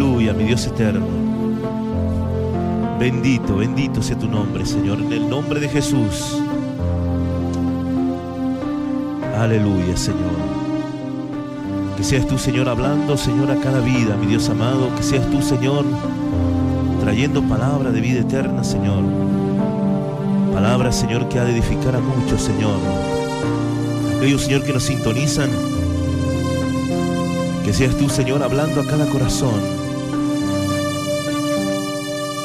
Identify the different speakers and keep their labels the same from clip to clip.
Speaker 1: Aleluya, mi Dios eterno. Bendito, bendito sea tu nombre, Señor, en el nombre de Jesús. Aleluya, Señor. Que seas tú, Señor, hablando, Señor, a cada vida, mi Dios amado. Que seas tú, Señor, trayendo palabra de vida eterna, Señor. Palabra, Señor, que ha de edificar a muchos, Señor. Aquellos, Señor, que nos sintonizan. Que seas tú, Señor, hablando a cada corazón.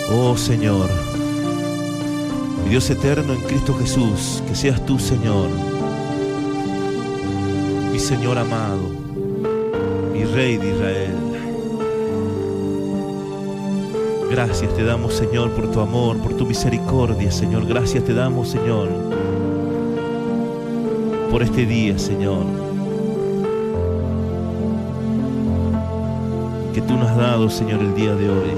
Speaker 1: Oh, Señor, mi Dios eterno en Cristo Jesús. Que seas tú, Señor, mi Señor amado, mi Rey de Israel. Gracias te damos, Señor, por tu amor, por tu misericordia, Señor. Gracias te damos, Señor, por este día, Señor, que tú nos has dado, Señor, el día de hoy.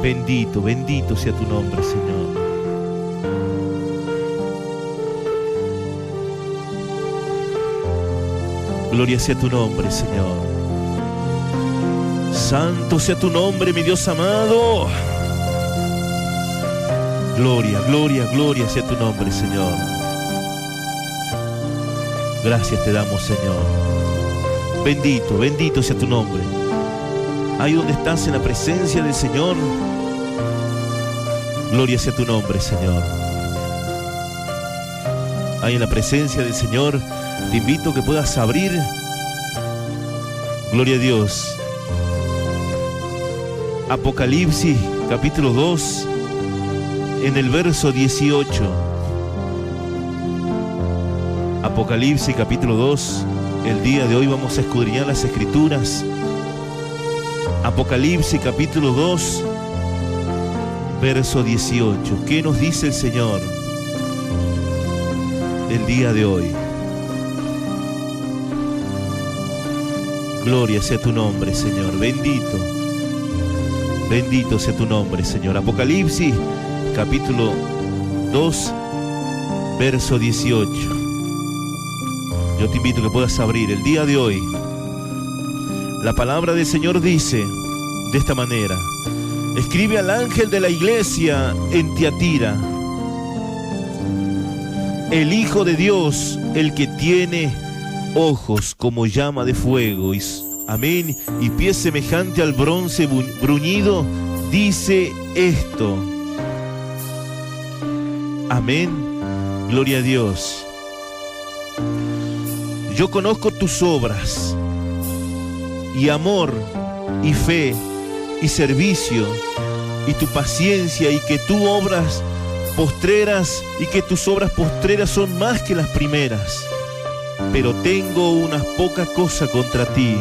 Speaker 1: Bendito, bendito sea tu nombre, Señor. Gloria sea tu nombre, Señor. Santo sea tu nombre, mi Dios amado. Gloria, gloria, gloria sea tu nombre, Señor. Gracias te damos, Señor. Bendito, bendito sea tu nombre. Ahí donde estás en la presencia del Señor, gloria sea tu nombre, Señor. Ahí en la presencia del Señor, te invito a que puedas abrir, gloria a Dios, Apocalipsis capítulo 2, en el verso 18. Apocalipsis capítulo 2, el día de hoy vamos a escudriñar las Escrituras. Apocalipsis capítulo 2, verso 18. ¿Qué nos dice el Señor el día de hoy? Gloria sea tu nombre, Señor. Bendito, bendito sea tu nombre, Señor. Apocalipsis capítulo 2, verso 18. Yo te invito a que puedas abrir el día de hoy. La palabra del Señor dice de esta manera: escribe al ángel de la iglesia en Tiatira, el Hijo de Dios, el que tiene ojos como llama de fuego, amén, y pies semejante al bronce bruñido, dice esto. Amén. Gloria a Dios. Yo conozco tus obras, y amor, y fe, y servicio, y tu paciencia, y que tus obras postreras son más que las primeras. Pero tengo una poca cosa contra ti,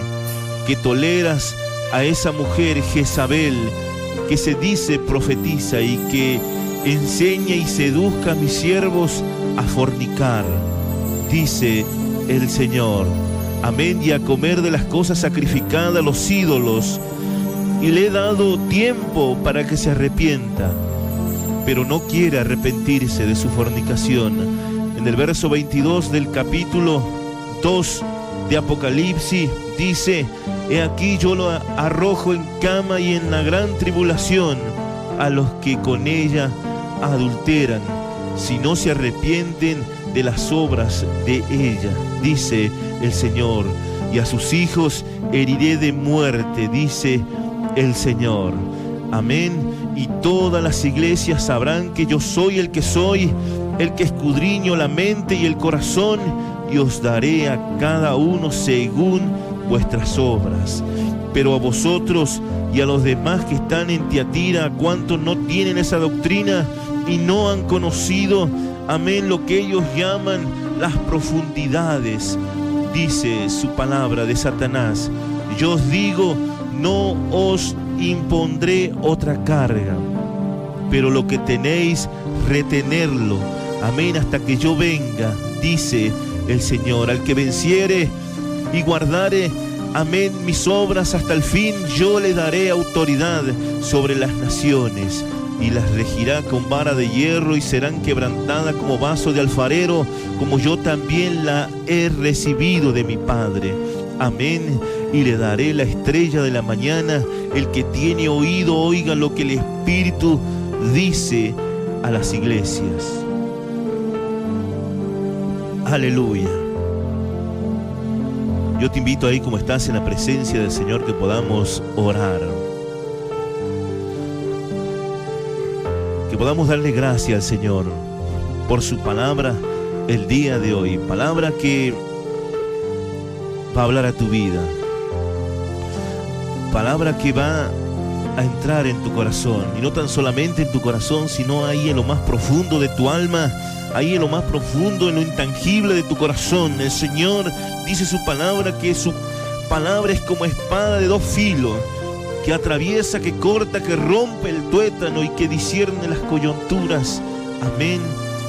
Speaker 1: que toleras a esa mujer Jezabel, que se dice profetiza, y que enseña y seduzca a mis siervos a fornicar, dice el Señor. Amén. Y a comer de las cosas sacrificadas a los ídolos, y le he dado tiempo para que se arrepienta, pero no quiere arrepentirse de su fornicación. En el verso 22 del capítulo 2 de Apocalipsis dice: he aquí yo lo arrojo en cama y en la gran tribulación a los que con ella adulteran, si no se arrepienten de las obras de ella, dice el Señor, y a sus hijos heriré de muerte, dice el Señor. Amén. Y todas las iglesias sabrán que yo soy el que soy, el que escudriño la mente y el corazón, y os daré a cada uno según vuestras obras. Pero a vosotros y a los demás que están en Tiatira, a cuantos no tienen esa doctrina y no han conocido, amén, lo que ellos llaman las profundidades, dice su palabra, de Satanás, yo os digo, no os impondré otra carga, pero lo que tenéis, retenerlo, amén, hasta que yo venga, dice el Señor. Al que venciere y guardare, amén, mis obras hasta el fin, yo le daré autoridad sobre las naciones, y las regirá con vara de hierro y serán quebrantadas como vaso de alfarero, como yo también la he recibido de mi Padre. Amén. Y le daré la estrella de la mañana. El que tiene oído, oiga lo que el Espíritu dice a las iglesias. Aleluya. Yo te invito ahí, como estás en la presencia del Señor, que podamos orar. Que podamos darle gracias al Señor por su palabra el día de hoy. Palabra que va a hablar a tu vida. Palabra que va a entrar en tu corazón. Y no tan solamente en tu corazón, sino ahí en lo más profundo de tu alma. Ahí en lo más profundo, en lo intangible de tu corazón. El Señor dice su palabra, que su palabra es como espada de dos filos, que atraviesa, que corta, que rompe el tuétano y que discierne las coyunturas. Amén.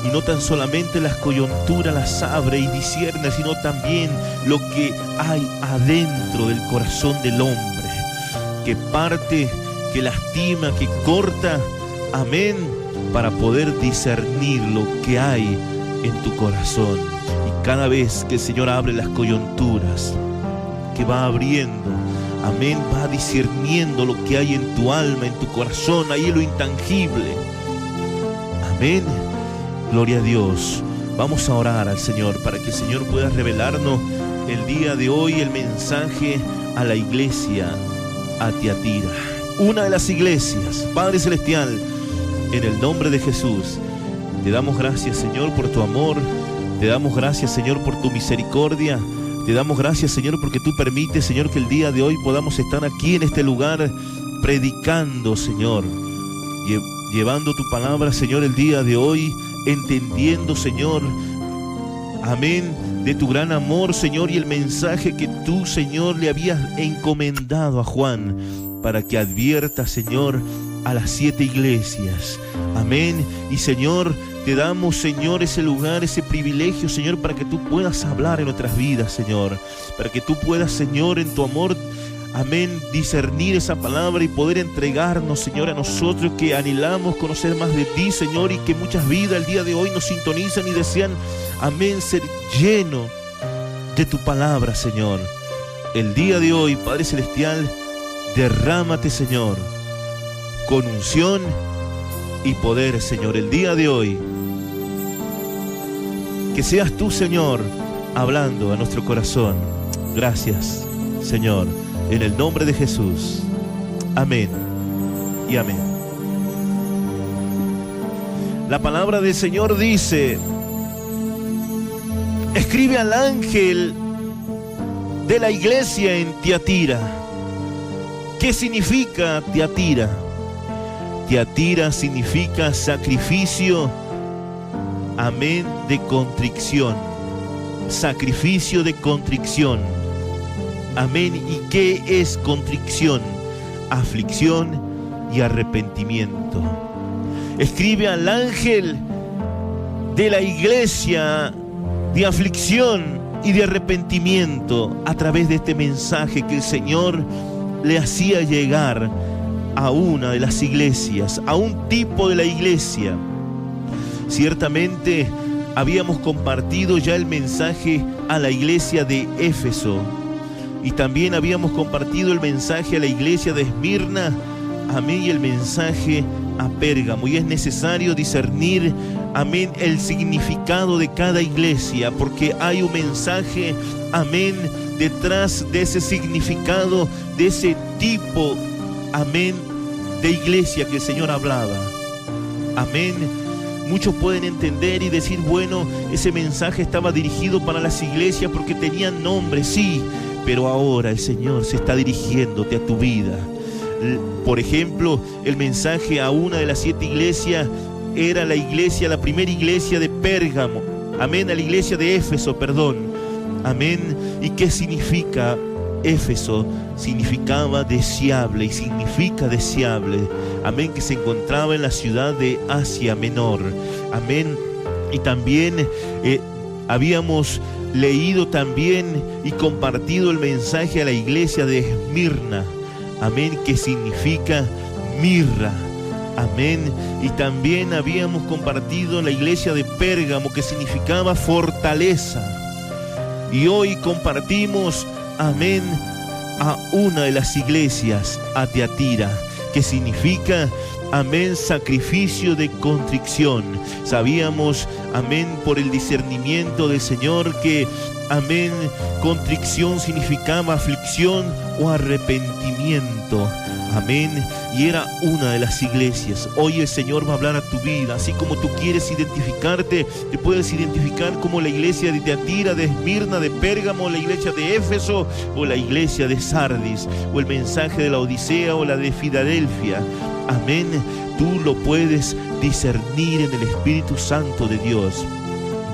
Speaker 1: Y no tan solamente las coyunturas las abre y discierne, sino también lo que hay adentro del corazón del hombre, que parte, que lastima, que corta. Amén. Para poder discernir lo que hay en tu corazón. Y cada vez que el Señor abre las coyunturas, que va abriendo, amén, va discerniendo lo que hay en tu alma, en tu corazón, ahí en lo intangible. Amén. Gloria a Dios. Vamos a orar al Señor para que el Señor pueda revelarnos el día de hoy el mensaje a la iglesia a Tiatira. Una de las iglesias. Padre Celestial, en el nombre de Jesús, te damos gracias, Señor, por tu amor. Te damos gracias, Señor, por tu misericordia. Te damos gracias, Señor, porque tú permites, Señor, que el día de hoy podamos estar aquí en este lugar predicando, Señor, llevando tu palabra, Señor, el día de hoy, entendiendo, Señor, amén, de tu gran amor, Señor, y el mensaje que tú, Señor, le habías encomendado a Juan para que advierta, Señor, a las 7 iglesias. Amén. Y Señor, te damos, Señor, ese lugar, ese privilegio, Señor, para que tú puedas hablar en nuestras vidas, Señor. Para que tú puedas, Señor, en tu amor, amén, discernir esa palabra y poder entregarnos, Señor, a nosotros que anhelamos conocer más de ti, Señor, y que muchas vidas el día de hoy nos sintonizan y desean, amén, ser lleno de tu palabra, Señor. El día de hoy, Padre Celestial, derrámate, Señor, con unción y poder, Señor, el día de hoy. Que seas tú, Señor, hablando a nuestro corazón. Gracias, Señor, en el nombre de Jesús. Amén y amén. La palabra del Señor dice: escribe al ángel de la iglesia en Tiatira. ¿Qué significa Tiatira? Tiatira significa sacrificio, amén, de contrición. Sacrificio de contrición. Amén. ¿Y qué es contrición? Aflicción y arrepentimiento. Escribe al ángel de la iglesia de aflicción y de arrepentimiento a través de este mensaje que el Señor le hacía llegar a una de las iglesias, a un tipo de la iglesia. Ciertamente habíamos compartido ya el mensaje a la iglesia de Éfeso y también habíamos compartido el mensaje a la iglesia de Esmirna, amén, y el mensaje a Pérgamo. Y es necesario discernir, amén, el significado de cada iglesia, porque hay un mensaje, amén, detrás de ese significado, de ese tipo, amén, de iglesia que el Señor hablaba. Amén. Muchos pueden entender y decir, bueno, ese mensaje estaba dirigido para las iglesias porque tenían nombre, sí, pero ahora el Señor se está dirigiéndote a tu vida. Por ejemplo, el mensaje a una de las 7 iglesias era la iglesia, la primera iglesia de Pérgamo. Amén, a la iglesia de Éfeso, perdón. Amén. ¿Y qué significa Éfeso? Significaba deseable y significa deseable. Amén, que se encontraba en la ciudad de Asia Menor. Amén. Y también habíamos leído también y compartido el mensaje a la iglesia de Esmirna. Amén, que significa mirra. Amén. Y también habíamos compartido en la iglesia de Pérgamo, que significaba fortaleza. Y hoy compartimos, amén, a una de las iglesias, a Tiatira, que significa, amén, sacrificio de contrición. Sabíamos, amén, por el discernimiento del Señor que, amén, contrición significaba aflicción o arrepentimiento. Amén. Y era una de las iglesias. Hoy el Señor va a hablar a tu vida. Así como tú quieres identificarte, te puedes identificar como la iglesia de Tiatira, de Esmirna, de Pérgamo, la iglesia de Éfeso, o la iglesia de Sardis, o el mensaje de la Odisea, o la de Filadelfia. Amén. Tú lo puedes discernir en el Espíritu Santo de Dios.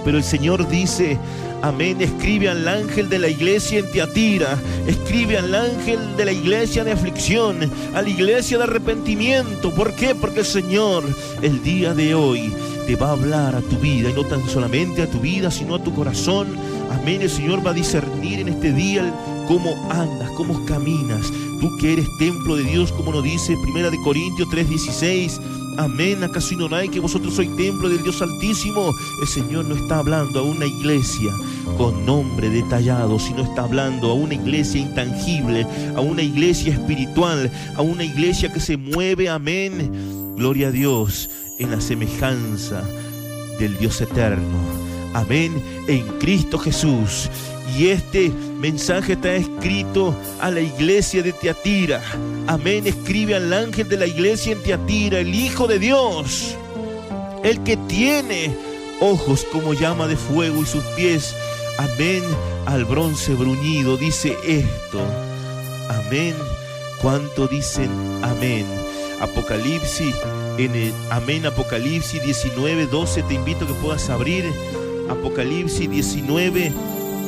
Speaker 1: Pero el Señor dice, amén, escribe al ángel de la iglesia en Tiatira, escribe al ángel de la iglesia de aflicción, a la iglesia de arrepentimiento. ¿Por qué? Porque el Señor el día de hoy te va a hablar a tu vida, y no tan solamente a tu vida, sino a tu corazón. Amén. El Señor va a discernir en este día cómo andas, cómo caminas. Tú que eres templo de Dios, como nos dice 1 Corintios 3:16. Amén. ¿Acaso ignoráis que vosotros sois templo del Dios Altísimo? El Señor no está hablando a una iglesia con nombre detallado, sino está hablando a una iglesia intangible, a una iglesia espiritual, a una iglesia que se mueve, amén, gloria a Dios, en la semejanza del Dios eterno. Amén, en Cristo Jesús. Y este mensaje está escrito a la iglesia de Tiatira. Amén, escribe al ángel de la iglesia en Tiatira, el Hijo de Dios, el que tiene ojos como llama de fuego y sus pies, amén, al bronce bruñido. Dice esto, amén. ¿Cuánto dicen amén? Apocalipsis, Apocalipsis 19:12, te invito a que puedas abrir Apocalipsis 19,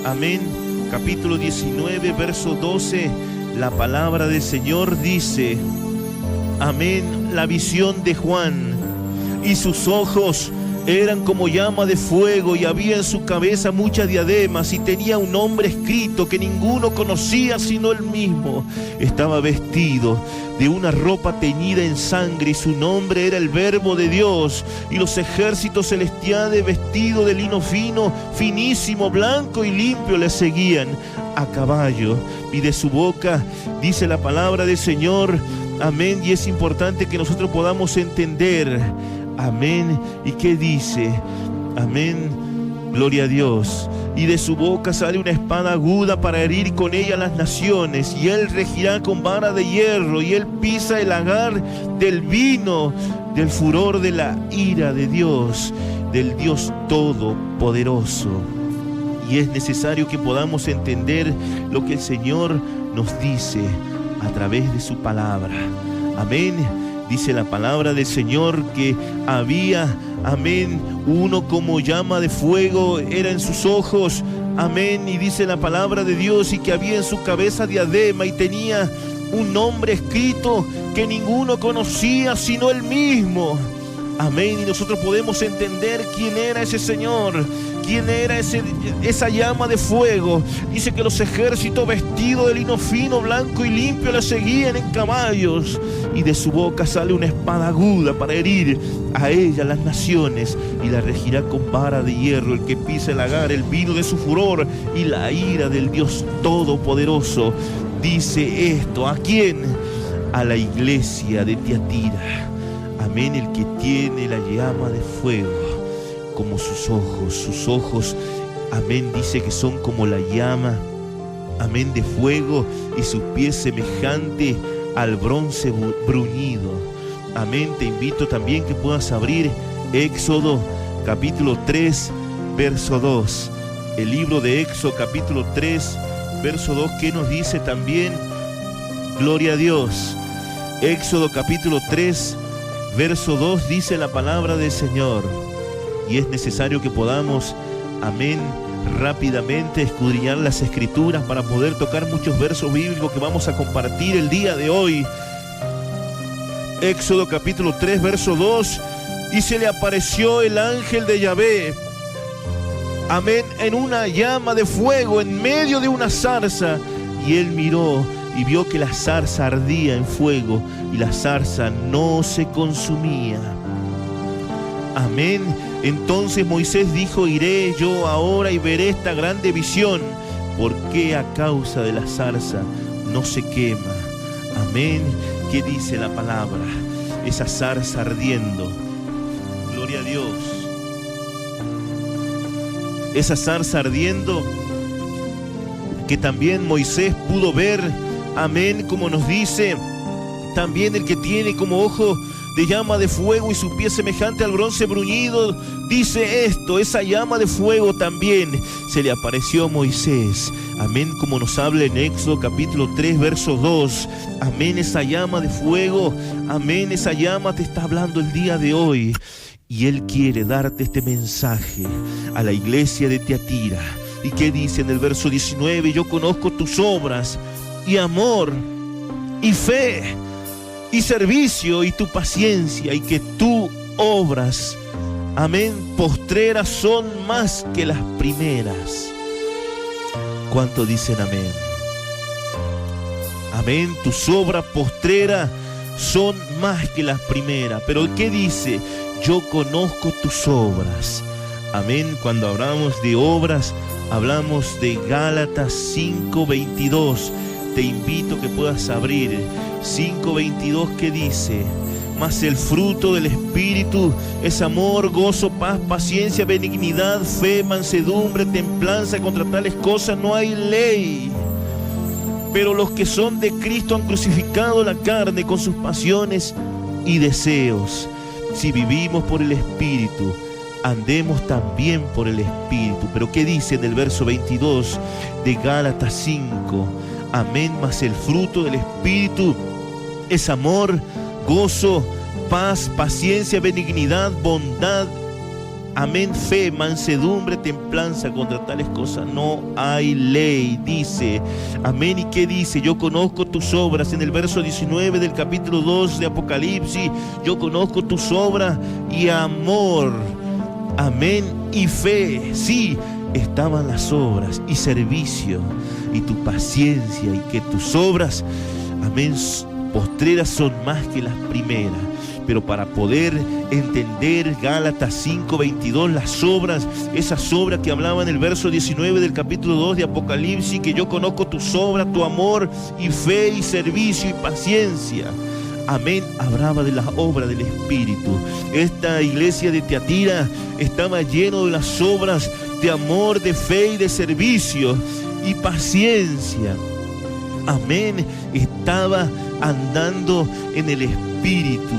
Speaker 1: amén, capítulo 19, verso 12, la palabra del Señor dice, amén, la visión de Juan, y sus ojos eran como llama de fuego, y había en su cabeza muchas diademas, y tenía un nombre escrito que ninguno conocía sino él mismo. Estaba vestido de una ropa teñida en sangre, y su nombre era el Verbo de Dios. Y los ejércitos celestiales, vestidos de lino fino, finísimo, blanco y limpio, le seguían a caballo. Y de su boca dice la palabra del Señor, amén. Y es importante que nosotros podamos entender, amén. ¿Y qué dice? Amén. Gloria a Dios. Y de su boca sale una espada aguda para herir con ella las naciones. Y él regirá con vara de hierro. Y él pisa el lagar del vino, del furor de la ira de Dios, del Dios Todopoderoso. Y es necesario que podamos entender lo que el Señor nos dice a través de su palabra. Amén. Dice la palabra del Señor que había, amén, uno como llama de fuego era en sus ojos, amén. Y dice la palabra de Dios, y que había en su cabeza diadema, y tenía un nombre escrito que ninguno conocía sino él mismo. Amén. Y nosotros podemos entender quién era ese Señor, quién era esa llama de fuego. Dice que los ejércitos vestidos de lino fino, blanco y limpio le seguían en caballos. Y de su boca sale una espada aguda para herir a ella las naciones, y la regirá con vara de hierro. El que pisa el lagar, el vino de su furor y la ira del Dios Todopoderoso. Dice esto, ¿a quién? A la iglesia de Tiatira. Amén, el que tiene la llama de fuego como sus ojos, amén, dice que son como la llama, amén, de fuego, y sus pies semejante al bronce bruñido. Amén, te invito también que puedas abrir Éxodo capítulo 3, verso 2. El libro de Éxodo capítulo 3, verso 2, que nos dice también, gloria a Dios. Éxodo capítulo 3, verso 2, dice la palabra del Señor. Y es necesario que podamos, amén, rápidamente escudriñar las escrituras para poder tocar muchos versos bíblicos que vamos a compartir el día de hoy. Éxodo capítulo 3, verso 2, y se le apareció el ángel de Yahvé, amén, en una llama de fuego en medio de una zarza, y él miró, y vio que la zarza ardía en fuego y la zarza no se consumía. Amén. Entonces Moisés dijo: iré yo ahora y veré esta grande visión. ¿Por qué a causa de la zarza no se quema? Amén. ¿Qué dice la palabra? Esa zarza ardiendo. Gloria a Dios. Esa zarza ardiendo que también Moisés pudo ver. Amén. Como nos dice también el que tiene como ojo de llama de fuego y su pie semejante al bronce bruñido, dice esto: esa llama de fuego también se le apareció a Moisés. Amén, como nos habla en Éxodo capítulo 3, verso 2. Amén, esa llama de fuego, amén, esa llama te está hablando el día de hoy. Y Él quiere darte este mensaje a la iglesia de Tiatira. ¿Y qué dice en el verso 19? Yo conozco tus obras y amor y fe y servicio y tu paciencia, y que tú obras, amén, postreras son más que las primeras. ¿Cuánto dicen amén? Amén, tus obras postreras son más que las primeras. Pero ¿qué dice? Yo conozco tus obras. Amén, cuando hablamos de obras, hablamos de Gálatas 5:22. Te invito que puedas abrir 5:22, que dice: mas el fruto del Espíritu es amor, gozo, paz, paciencia, benignidad, fe, mansedumbre, templanza. Contra tales cosas no hay ley. Pero los que son de Cristo han crucificado la carne con sus pasiones y deseos. Si vivimos por el Espíritu, andemos también por el Espíritu. Pero ¿qué dice en el verso 22 de Gálatas 5? Amén, mas el fruto del Espíritu es amor, gozo, paz, paciencia, benignidad, bondad, amén, fe, mansedumbre, templanza. Contra tales cosas no hay ley, dice. Amén. ¿Y qué dice? Yo conozco tus obras. En el verso 19 del capítulo 2 de Apocalipsis, yo conozco tus obras y amor, amén, y fe. Sí, estaban las obras y servicio y tu paciencia, y que tus obras, amén, postreras son más que las primeras. Pero para poder entender Gálatas 5:22, las obras, esas obras que hablaba en el verso 19 del capítulo 2 de Apocalipsis, que yo conozco tus obras, tu amor y fe y servicio y paciencia. Amén, hablaba de las obras del Espíritu. Esta iglesia de Tiatira estaba lleno de las obras de amor, de fe y de servicio y paciencia. Amén, estaba andando en el Espíritu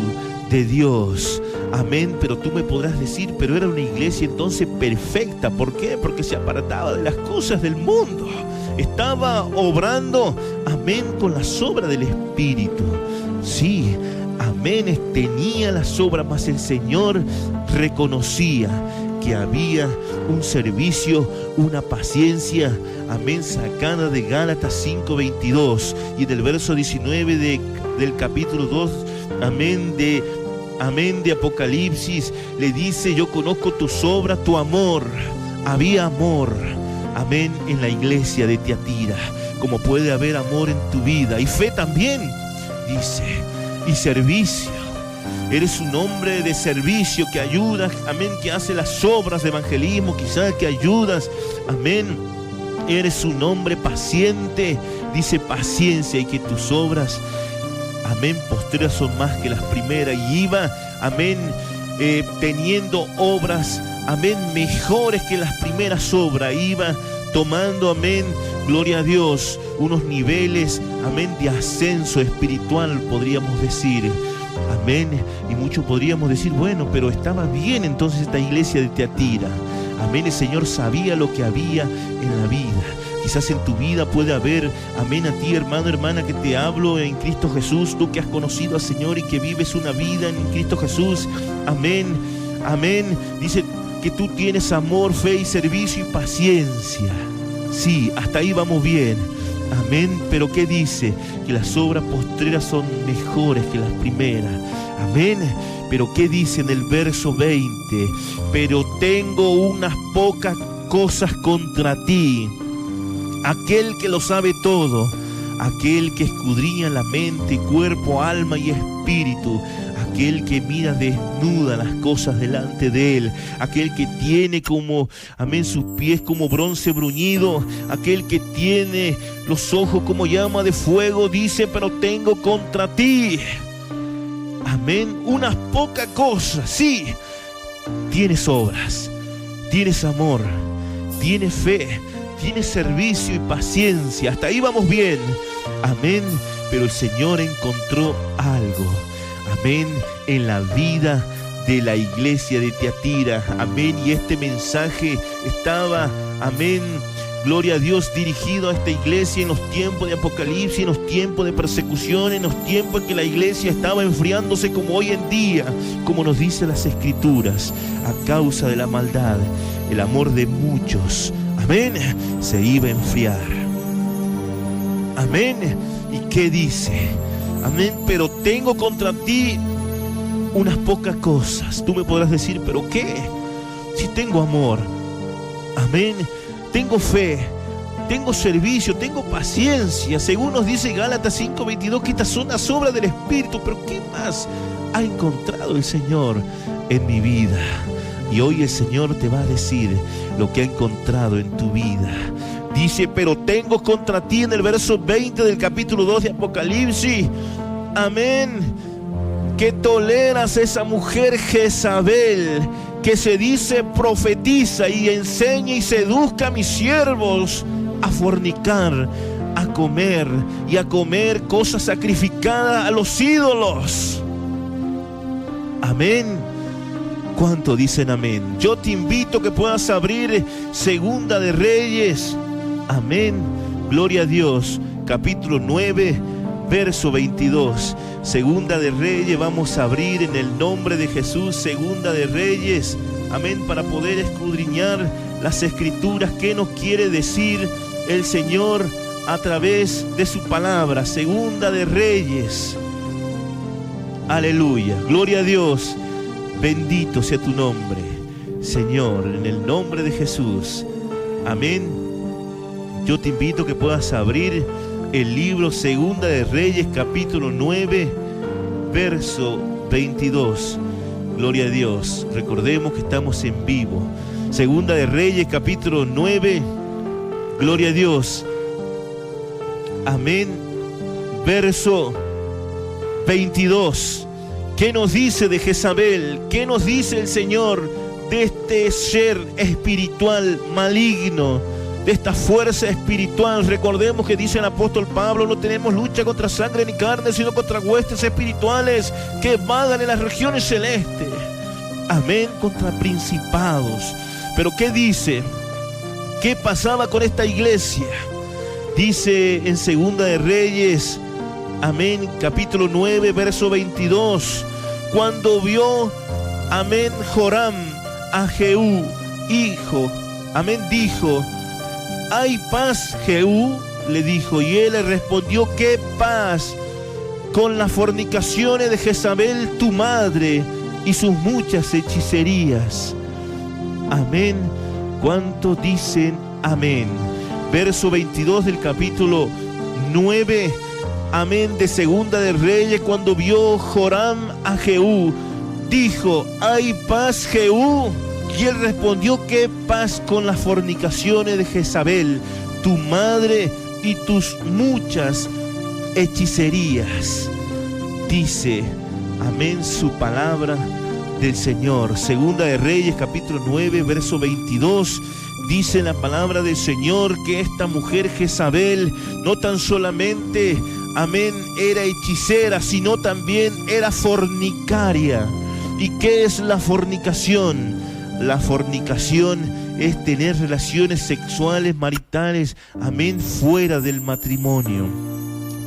Speaker 1: de Dios. Amén. Pero tú me podrás decir: pero era una iglesia entonces perfecta. ¿Por qué? Porque se apartaba de las cosas del mundo. Estaba obrando, amén, con las obras del Espíritu. Sí, amén, tenía las obras, mas el Señor reconocía que había un servicio, una paciencia, amén, sacada de Gálatas 5:22. Y en el verso 19 del capítulo 2, amén, de Apocalipsis, le dice: yo conozco tus obras, tu amor. Había amor, amén, en la iglesia de Tiatira, como puede haber amor en tu vida, y fe también, dice, y servicio. Eres un hombre de servicio que ayudas, amén, que hace las obras de evangelismo, quizás que ayudas, amén. Eres un hombre paciente, dice, paciencia, y que tus obras, amén, postreras son más que las primeras. Y iba, amén, teniendo obras, amén, mejores que las primeras obras. Iba tomando, amén, gloria a Dios, unos niveles, amén, de ascenso espiritual, podríamos decir. Amén. Y muchos podríamos decir: bueno, pero estaba bien entonces esta iglesia de Tiatira. Amén. El Señor sabía lo que había en la vida. Quizás en tu vida puede haber, amén, a ti, hermano, hermana, que te hablo en Cristo Jesús, tú que has conocido al Señor y que vives una vida en Cristo Jesús. Amén. Amén. Dice que tú tienes amor, fe y servicio y paciencia. Sí, hasta ahí vamos bien. Amén. Pero ¿qué dice? Que las obras postreras son mejores que las primeras. Amén. Pero ¿qué dice en el verso 20? Pero tengo unas pocas cosas contra ti. Aquel que lo sabe todo, aquel que escudriña la mente, cuerpo, alma y espíritu, aquel que mira desnuda las cosas delante de él, aquel que tiene como, amén, sus pies como bronce bruñido, aquel que tiene los ojos como llama de fuego, dice, pero tengo contra ti, amén, unas pocas cosas. Sí, tienes obras, tienes amor, tienes fe, tienes servicio y paciencia. Hasta ahí vamos bien, amén, pero el Señor encontró algo, amén, en la vida de la iglesia de Tiatira, amén, y este mensaje estaba, amén, gloria a Dios, dirigido a esta iglesia en los tiempos de Apocalipsis, en los tiempos de persecución, en los tiempos en que la iglesia estaba enfriándose como hoy en día, como nos dicen las Escrituras, a causa de la maldad. El amor de muchos, amén, se iba a enfriar. Amén. ¿Y qué dice? Amén, pero tengo contra ti unas pocas cosas. Tú me podrás decir, ¿pero qué? Si tengo amor, amén, tengo fe, tengo servicio, tengo paciencia. Según nos dice Gálatas 5:22, que estas son las obras del Espíritu. Pero ¿qué más ha encontrado el Señor en mi vida? Y hoy el Señor te va a decir lo que ha encontrado en tu vida. Dice, pero tengo contra ti, en el verso 20 del capítulo 2 de Apocalipsis, amén, que toleras a esa mujer Jezabel, que se dice profetiza y enseña y seduzca a mis siervos a fornicar, a comer cosas sacrificadas a los ídolos. Amén. ¿Cuánto dicen amén? Yo te invito a que puedas abrir Segunda de Reyes, amén, gloria a Dios, capítulo 9, verso 22. Segunda de Reyes, vamos a abrir en el nombre de Jesús, Segunda de Reyes, amén, para poder escudriñar las Escrituras, qué nos quiere decir el Señor a través de su palabra. Segunda de Reyes, aleluya, gloria a Dios, bendito sea tu nombre, Señor, en el nombre de Jesús, amén. Yo te invito a que puedas abrir el libro Segunda de Reyes, capítulo 9, verso 22. Gloria a Dios. Recordemos que estamos en vivo. Segunda de Reyes, capítulo 9. Gloria a Dios. Amén. Verso 22. ¿Qué nos dice de Jezabel? ¿Qué nos dice el Señor de este ser espiritual maligno, de esta fuerza espiritual? Recordemos que dice el apóstol Pablo, no tenemos lucha contra sangre ni carne, sino contra huestes espirituales que vagan en las regiones celestes. Amén, contra principados. Pero ¿qué dice? ¿Qué pasaba con esta iglesia? Dice en Segunda de Reyes, amén, capítulo 9, verso 22, cuando vio, amén, Joram a Jehú, hijo, amén, dijo, ¿hay paz, Jehú? Le dijo, y él le respondió, ¿qué paz? Con las fornicaciones de Jezabel, tu madre, y sus muchas hechicerías. Amén. ¿Cuántos dicen amén? Verso 22 del capítulo 9, amén, de Segunda de Reyes, cuando vio Joram a Jehú, dijo, ¿hay paz, Jehú? Y él respondió, ¿qué paz con las fornicaciones de Jezabel, tu madre, y tus muchas hechicerías? Dice, amén, su palabra del Señor. Segunda de Reyes, capítulo 9, verso 22, dice la palabra del Señor que esta mujer Jezabel no tan solamente, amén, era hechicera, sino también era fornicaria. ¿Y qué es la fornicación? La fornicación es tener relaciones sexuales maritales, amén, fuera del matrimonio.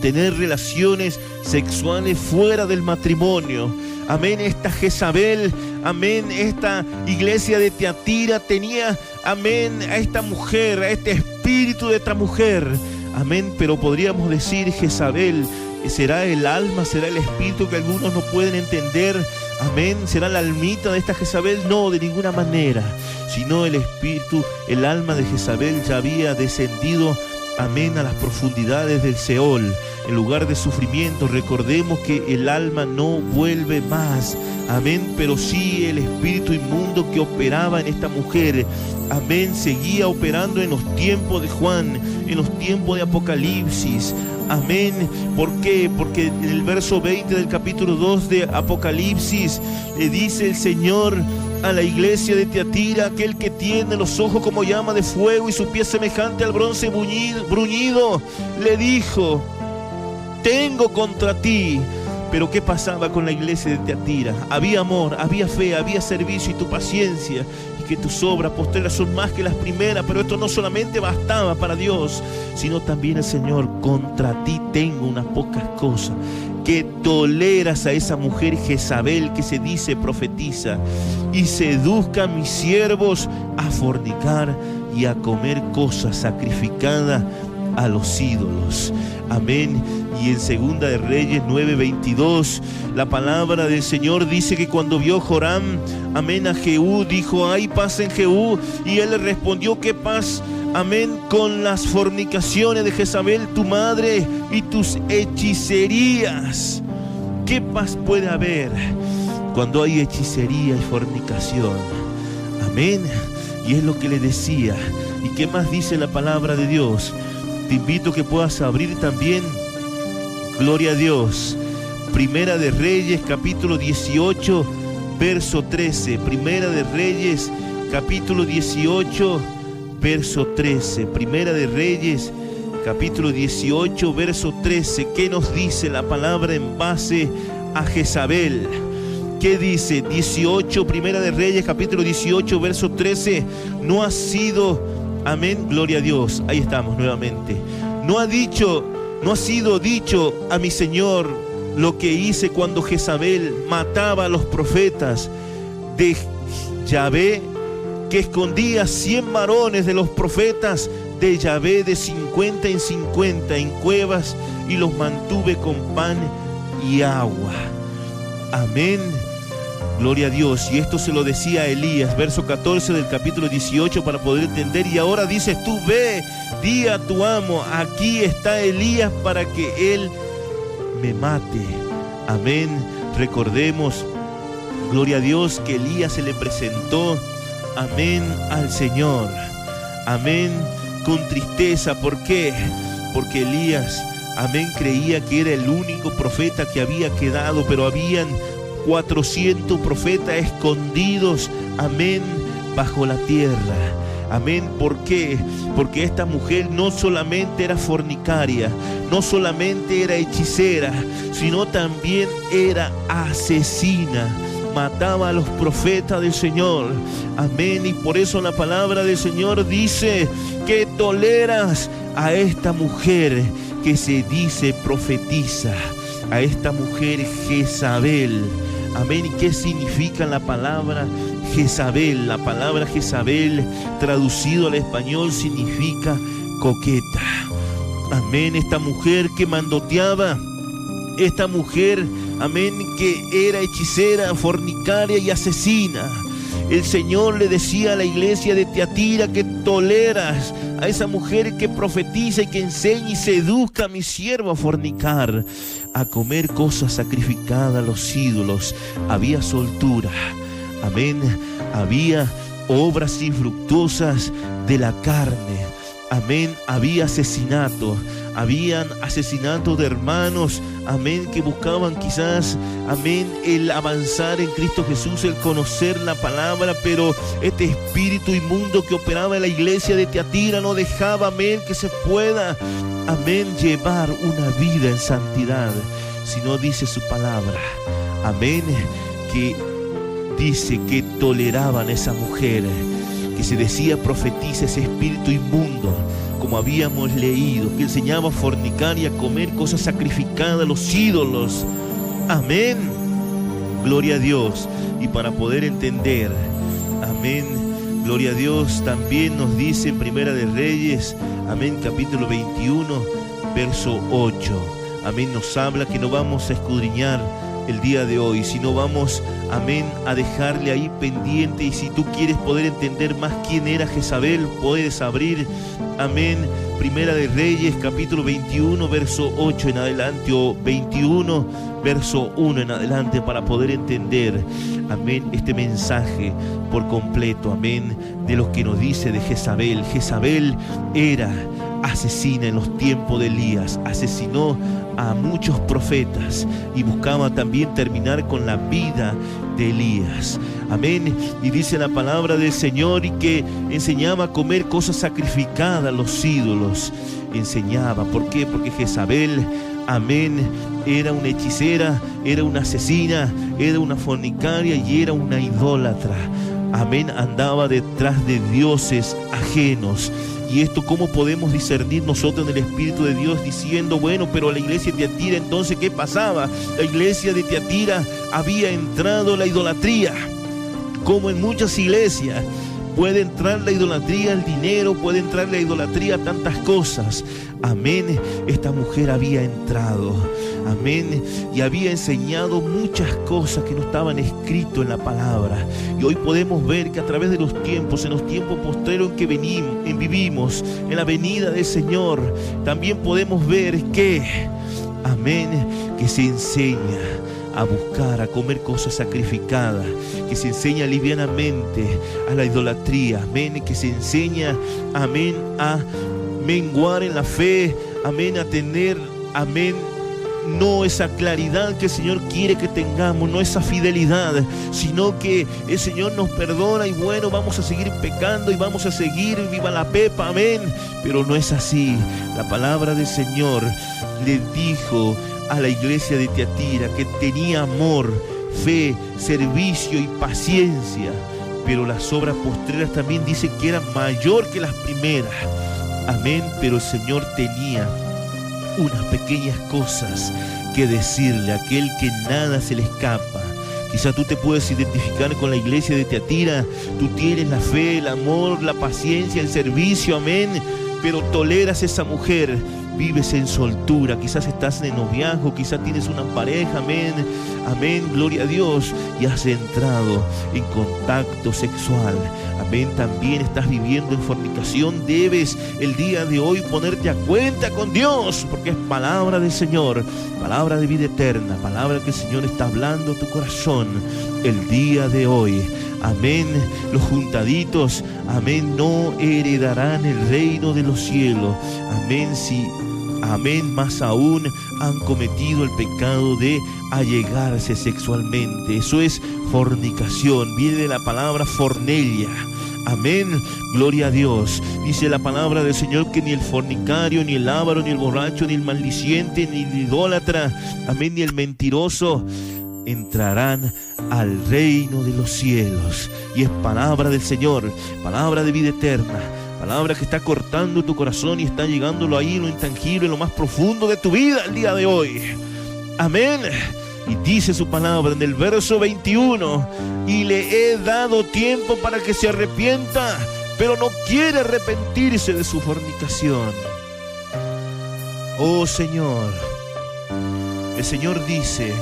Speaker 1: Tener relaciones sexuales fuera del matrimonio. Amén, esta Jezabel, amén, esta iglesia de Tiatira tenía, amén, a esta mujer, a este espíritu de esta mujer. Amén, pero podríamos decir Jezabel, ¿será el alma, será el espíritu que algunos no pueden entender? Amén, ¿será la almita de esta Jezabel? No, de ninguna manera, sino el espíritu, el alma de Jezabel ya había descendido amén, a las profundidades del Seol, en lugar de sufrimiento. Recordemos que el alma no vuelve más, amén, pero sí el espíritu inmundo que operaba en esta mujer, amén, seguía operando en los tiempos de Juan, en los tiempos de Apocalipsis, amén. ¿Por qué? Porque en el verso 20 del capítulo 2 de Apocalipsis le dice el Señor a la iglesia de Tiatira: aquel que tiene los ojos como llama de fuego y su pie semejante al bronce bruñido, le dijo: tengo contra ti. Pero ¿qué pasaba con la iglesia de Tiatira? Había amor, había fe, había servicio y tu paciencia, y que tus obras postreras son más que las primeras. Pero esto no solamente bastaba para Dios, sino también el Señor: contra ti tengo unas pocas cosas, que toleras a esa mujer Jezabel, que se dice profetiza, y seduzca a mis siervos a fornicar y a comer cosas sacrificadas a los ídolos. Amén. Y en Segunda de Reyes 9:22, la palabra del Señor dice que cuando vio Joram, amén, a Jehú, dijo: hay paz en Jehú. Y él le respondió: ¿qué paz, amén, con las fornicaciones de Jezabel tu madre y tus hechicerías? ¿Qué paz puede haber cuando hay hechicería y fornicación? Amén. Y es lo que le decía. ¿Y qué más dice la palabra de Dios? Te invito a que puedas abrir también, gloria a Dios, Primera de Reyes capítulo 18 verso 13. Primera de Reyes capítulo 18 verso 13. Primera de Reyes capítulo 18 verso 13. ¿Qué nos dice la palabra en base a Jezabel? ¿Qué dice? 18, Primera de Reyes capítulo 18 verso 13. No ha sido, amén, gloria a Dios, ahí estamos nuevamente. No ha sido dicho a mi Señor lo que hice cuando Jezabel mataba a los profetas de Yahvé, que escondía 100 varones de los profetas de Yahvé de 50 en 50 en cuevas, y los mantuve con pan y agua. Amén. Gloria a Dios. Y esto se lo decía a Elías, verso 14 del capítulo 18, para poder entender. Y ahora dices tú: ve, di a tu amo, aquí está Elías para que él me mate. Amén. Recordemos, gloria a Dios, que Elías se le presentó, amén, al Señor. Amén. Con tristeza. ¿Por qué? Porque Elías, amén, creía que era el único profeta que había quedado, pero habían 400 profetas escondidos, amén, bajo la tierra. Amén. ¿Por qué? Porque esta mujer no solamente era fornicaria, no solamente era hechicera, sino también era asesina. Mataba a los profetas del Señor. Amén. Y por eso la palabra del Señor dice que toleras a esta mujer que se dice profetiza, a esta mujer Jezabel. Amén. ¿Y qué significa la palabra Jezabel? La palabra Jezabel, traducido al español, significa coqueta. Amén. Esta mujer que mandoteaba, esta mujer, amén, que era hechicera, fornicaria y asesina. El Señor le decía a la iglesia de Tiatira que toleras a esa mujer que profetiza y que enseña y seduzca a mi siervo a fornicar, a comer cosas sacrificadas a los ídolos. Había soltura, amén, había obras infructuosas de la carne, amén, había asesinato. Habían asesinatos de hermanos, amén, que buscaban quizás, amén, el avanzar en Cristo Jesús, el conocer la palabra, pero este espíritu inmundo que operaba en la iglesia de Tiatira no dejaba, amén, que se pueda, amén, llevar una vida en santidad, sino dice su palabra, amén, que dice que toleraban a esa mujer, que se decía profetiza, ese espíritu inmundo, como habíamos leído, que enseñaba a fornicar y a comer cosas sacrificadas a los ídolos. Amén. Gloria a Dios. Y para poder entender, amén, gloria a Dios, también nos dice en Primera de Reyes, amén, capítulo 21, verso 8. Amén, nos habla que no vamos a escudriñar el día de hoy, sino vamos, amén, a dejarle ahí pendiente. Y si tú quieres poder entender más quién era Jezabel, puedes abrir, amén, Primera de Reyes, capítulo 21, verso 8 en adelante, o 21, verso 1 en adelante, para poder entender, amén, este mensaje por completo, amén, de lo que nos dice de Jezabel. Jezabel era asesina en los tiempos de Elías, asesinó a muchos profetas y buscaba también terminar con la vida de Elías. Amén. Y dice la palabra del Señor, y que enseñaba a comer cosas sacrificadas a los ídolos. Enseñaba. ¿Por qué? Porque Jezabel, amén, era una hechicera, era una asesina, era una fornicaria y era una idólatra. Amén. Andaba detrás de dioses ajenos. Y esto, ¿cómo podemos discernir nosotros en el Espíritu de Dios? Diciendo, bueno, pero la iglesia de Tiatira, entonces, ¿qué pasaba? La iglesia de Tiatira había entrado la idolatría. Como en muchas iglesias, puede entrar la idolatría al dinero, puede entrar la idolatría a tantas cosas. Amén. Esta mujer había entrado, amén, y había enseñado muchas cosas que no estaban escritas en la palabra. Y hoy podemos ver que a través de los tiempos, en los tiempos postreros en que vivimos, en la venida del Señor, también podemos ver que, amén, que se enseña a buscar, a comer cosas sacrificadas, que se enseña livianamente a la idolatría, amén, que se enseña, amén, a menguar en la fe, amén, a tener, amén, no esa claridad que el Señor quiere que tengamos, no esa fidelidad, sino que el Señor nos perdona y bueno, vamos a seguir pecando y vamos a seguir, viva la pepa, amén. Pero no es así. La palabra del Señor le dijo a la iglesia de Tiatira que tenía amor, fe, servicio y paciencia, pero las obras postreras también dicen que eran mayor que las primeras. Amén. Pero el Señor tenía unas pequeñas cosas que decirle a aquel que nada se le escapa. Quizá tú te puedes identificar con la iglesia de Tiatira. Tú tienes la fe, el amor, la paciencia, el servicio, amén, pero toleras a esa mujer, vives en soltura. Quizás estás en noviazgo, quizás tienes una pareja, amén, amén, gloria a Dios, y has entrado en contacto sexual, amén. También estás viviendo en fornicación. Debes el día de hoy ponerte a cuenta con Dios, porque es palabra del Señor, palabra de vida eterna, palabra que el Señor está hablando a tu corazón el día de hoy. Amén. Los juntaditos, amén, no heredarán el reino de los cielos. Amén. Sí, amén, más aún han cometido el pecado de allegarse sexualmente. Eso es fornicación. Viene de la palabra fornelia. Amén, gloria a Dios. Dice la palabra del Señor que ni el fornicario, ni el avaro, ni el borracho, ni el maldiciente, ni el idólatra, amén, ni el mentiroso entrarán al reino de los cielos. Y es palabra del Señor, palabra de vida eterna, palabra que está cortando tu corazón y está llegándolo ahí, lo intangible, lo más profundo de tu vida el día de hoy. Amén. Y dice su palabra en el verso 21, y le he dado tiempo para que se arrepienta, pero no quiere arrepentirse de su fornicación. Oh Señor, el Señor dice,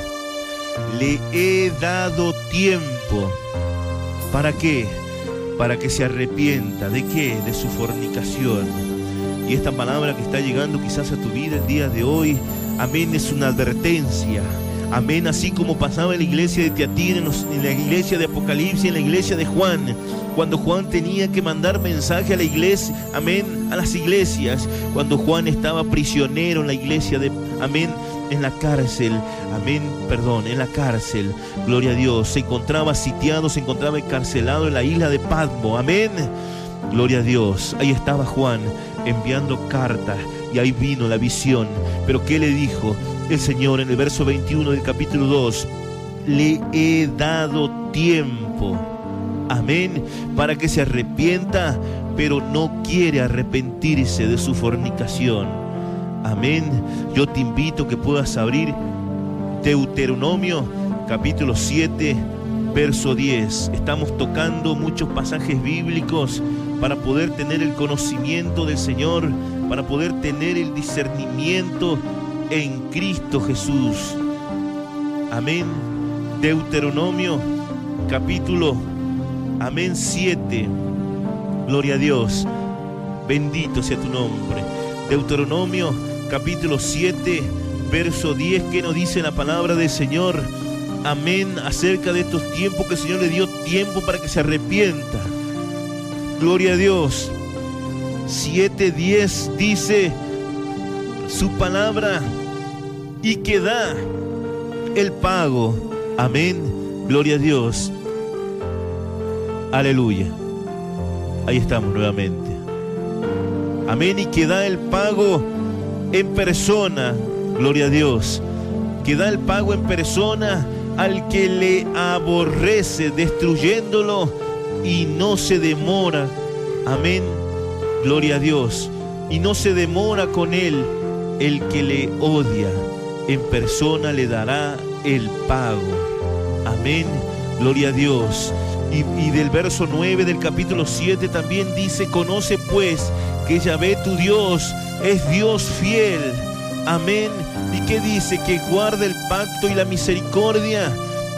Speaker 1: le he dado tiempo. ¿Para qué? Para que se arrepienta. ¿De qué? De su fornicación. Y esta palabra que está llegando quizás a tu vida el día de hoy, amén, es una advertencia. Amén, así como pasaba en la iglesia de Tiatira, en la iglesia de Apocalipsis, en la iglesia de Juan, cuando Juan tenía que mandar mensaje a la iglesia, amén, a las iglesias, cuando Juan estaba prisionero en la iglesia de, amén, en la cárcel, amén, perdón, en la cárcel, gloria a Dios, se encontraba sitiado, se encontraba encarcelado en la isla de Patmos, amén, gloria a Dios. Ahí estaba Juan enviando cartas y ahí vino la visión. Pero ¿qué le dijo el Señor en el verso 21 del capítulo 2? Le he dado tiempo, amén, para que se arrepienta, pero no quiere arrepentirse de su fornicación. Amén. Yo te invito a que puedas abrir Deuteronomio capítulo 7, verso 10. Estamos tocando muchos pasajes bíblicos para poder tener el conocimiento del Señor, para poder tener el discernimiento en Cristo Jesús. Amén. Deuteronomio capítulo, amén, 7. Gloria a Dios. Bendito sea tu nombre. Deuteronomio, capítulo 7, verso 10, que nos dice la palabra del Señor, amén, acerca de estos tiempos que el Señor le dio tiempo para que se arrepienta. Gloria a Dios. 7:10 dice su palabra, y que da el pago. Amén. Gloria a Dios. Aleluya. Ahí estamos nuevamente. Amén. Y que da el pago en persona. Gloria a Dios. Que da el pago en persona al que le aborrece, destruyéndolo, y no se demora. Amén. Gloria a Dios. Y no se demora con él el que le odia. En persona le dará el pago. Amén. Gloria a Dios. Y del verso 9 del capítulo 7 también dice: conoce pues que Yahvé tu Dios es Dios fiel. Amén. ¿Y qué dice? Que guarda el pacto y la misericordia.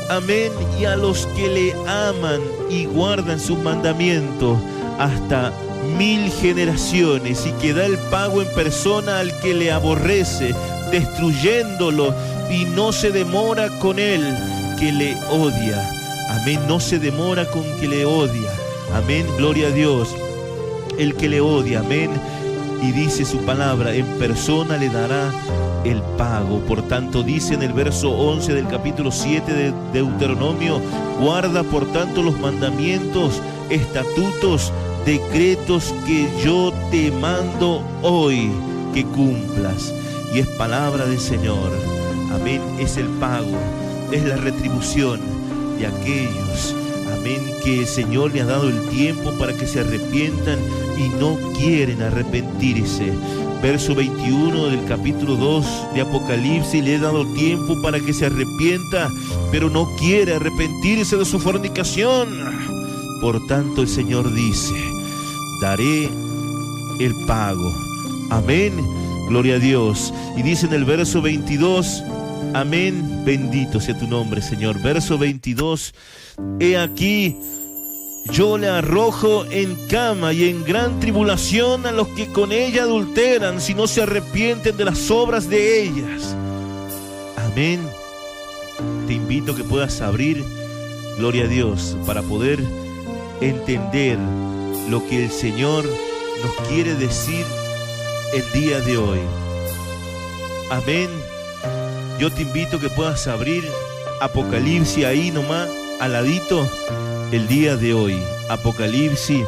Speaker 1: Amén. Y a los que le aman y guardan sus mandamientos hasta 1000 generaciones, y que da el pago en persona al que le aborrece, destruyéndolo, y no se demora con él que le odia. Amén. No se demora con que le odia. Amén. Gloria a Dios. El que le odia. Amén. Y dice su palabra, en persona le dará el pago. Por tanto, dice en el verso 11 del capítulo 7 de Deuteronomio: guarda por tanto los mandamientos, estatutos, decretos que yo te mando hoy que cumplas. Y es palabra del Señor. Amén. Es el pago, es la retribución de aquellos, amén, que el Señor le ha dado el tiempo para que se arrepientan y no quieren arrepentirse. Verso 21 del capítulo 2 de Apocalipsis: le he dado tiempo para que se arrepienta, pero no quiere arrepentirse de su fornicación. Por tanto, el Señor dice: daré el pago. Amén. Gloria a Dios. Y dice en el verso 22, amén, bendito sea tu nombre, Señor. Verso 22: he aquí, yo le arrojo en cama y en gran tribulación a los que con ella adulteran, si no se arrepienten de las obras de ellas. Amén. Te invito a que puedas abrir, gloria a Dios, para poder entender lo que el Señor nos quiere decir el día de hoy. Amén. Yo te invito a que puedas abrir Apocalipsis ahí nomás, al ladito, el día de hoy. Apocalipsis,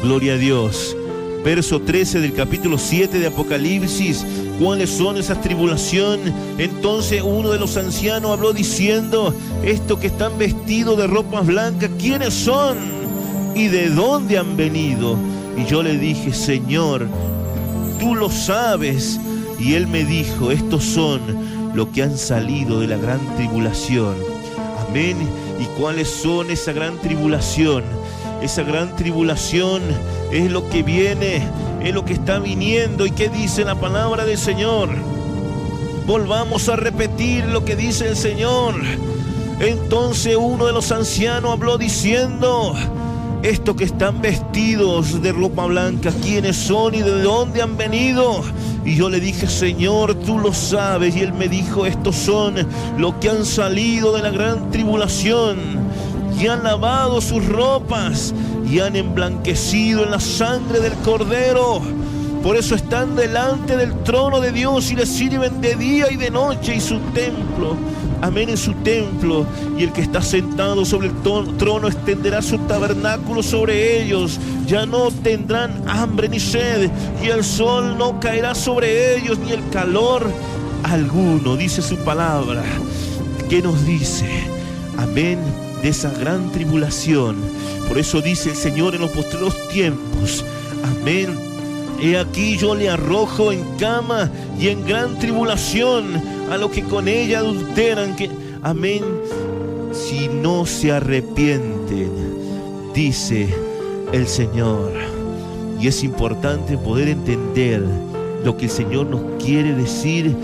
Speaker 1: gloria a Dios. Verso 13 del capítulo 7 de Apocalipsis. ¿Cuáles son esas tribulaciones? Entonces uno de los ancianos habló diciendo: estos que están vestidos de ropas blancas, ¿quiénes son? ¿Y de dónde han venido? Y yo le dije: Señor, tú lo sabes. Y él me dijo: estos son los que han salido de la gran tribulación. Amén. ¿Y cuáles son esa gran tribulación? Esa gran tribulación es lo que viene, es lo que está viniendo. ¿Y qué dice la palabra del Señor? Volvamos a repetir lo que dice el Señor. Entonces uno de los ancianos habló diciendo: estos que están vestidos de ropa blanca, ¿quiénes son y de dónde han venido? Y yo le dije: Señor, tú lo sabes. Y él me dijo: estos son los que han salido de la gran tribulación y han lavado sus ropas y han emblanquecido en la sangre del Cordero. Por eso están delante del trono de Dios y le sirven de día y de noche, y su templo, amén, en su templo. Y el que está sentado sobre el trono extenderá su tabernáculo sobre ellos. Ya no tendrán hambre ni sed, y el sol no caerá sobre ellos, ni el calor alguno. Dice su palabra. ¿Qué nos dice? Amén. De esa gran tribulación. Por eso dice el Señor en los postreros tiempos: amén, he aquí yo le arrojo en cama y en gran tribulación a los que con ella adulteran, que, amén, si no se arrepienten, dice el Señor. Y es importante poder entender lo que el Señor nos quiere decir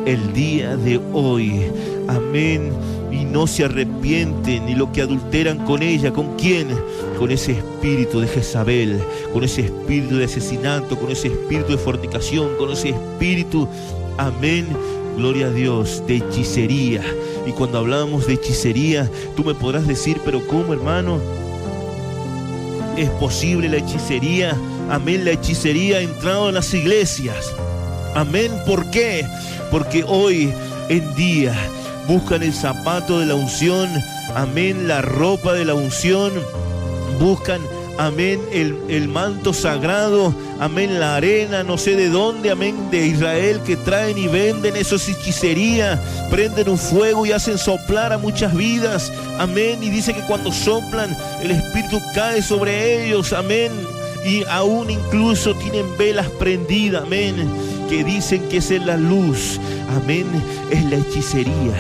Speaker 1: el día de hoy. Amén. Y no se arrepienten ni lo que adulteran con ella. ¿Con quién? Con ese espíritu de Jezabel, con ese espíritu de asesinato, con ese espíritu de fornicación, con ese espíritu, amén, gloria a Dios, de hechicería. Y cuando hablamos de hechicería, tú me podrás decir, pero ¿cómo, hermano? ¿Es posible la hechicería? Amén, la hechicería ha entrado en las iglesias. Amén, ¿por qué? Porque hoy en día buscan el zapato de la unción, amén, la ropa de la unción, buscan, amén, el manto sagrado, amén, la arena, no sé de dónde, amén, de Israel, que traen y venden. Eso es hechicería. Prenden un fuego y hacen soplar a muchas vidas, amén, y dice que cuando soplan el Espíritu cae sobre ellos, amén, y aún incluso tienen velas prendidas, amén, que dicen que esa es la luz, amén. Es la hechicería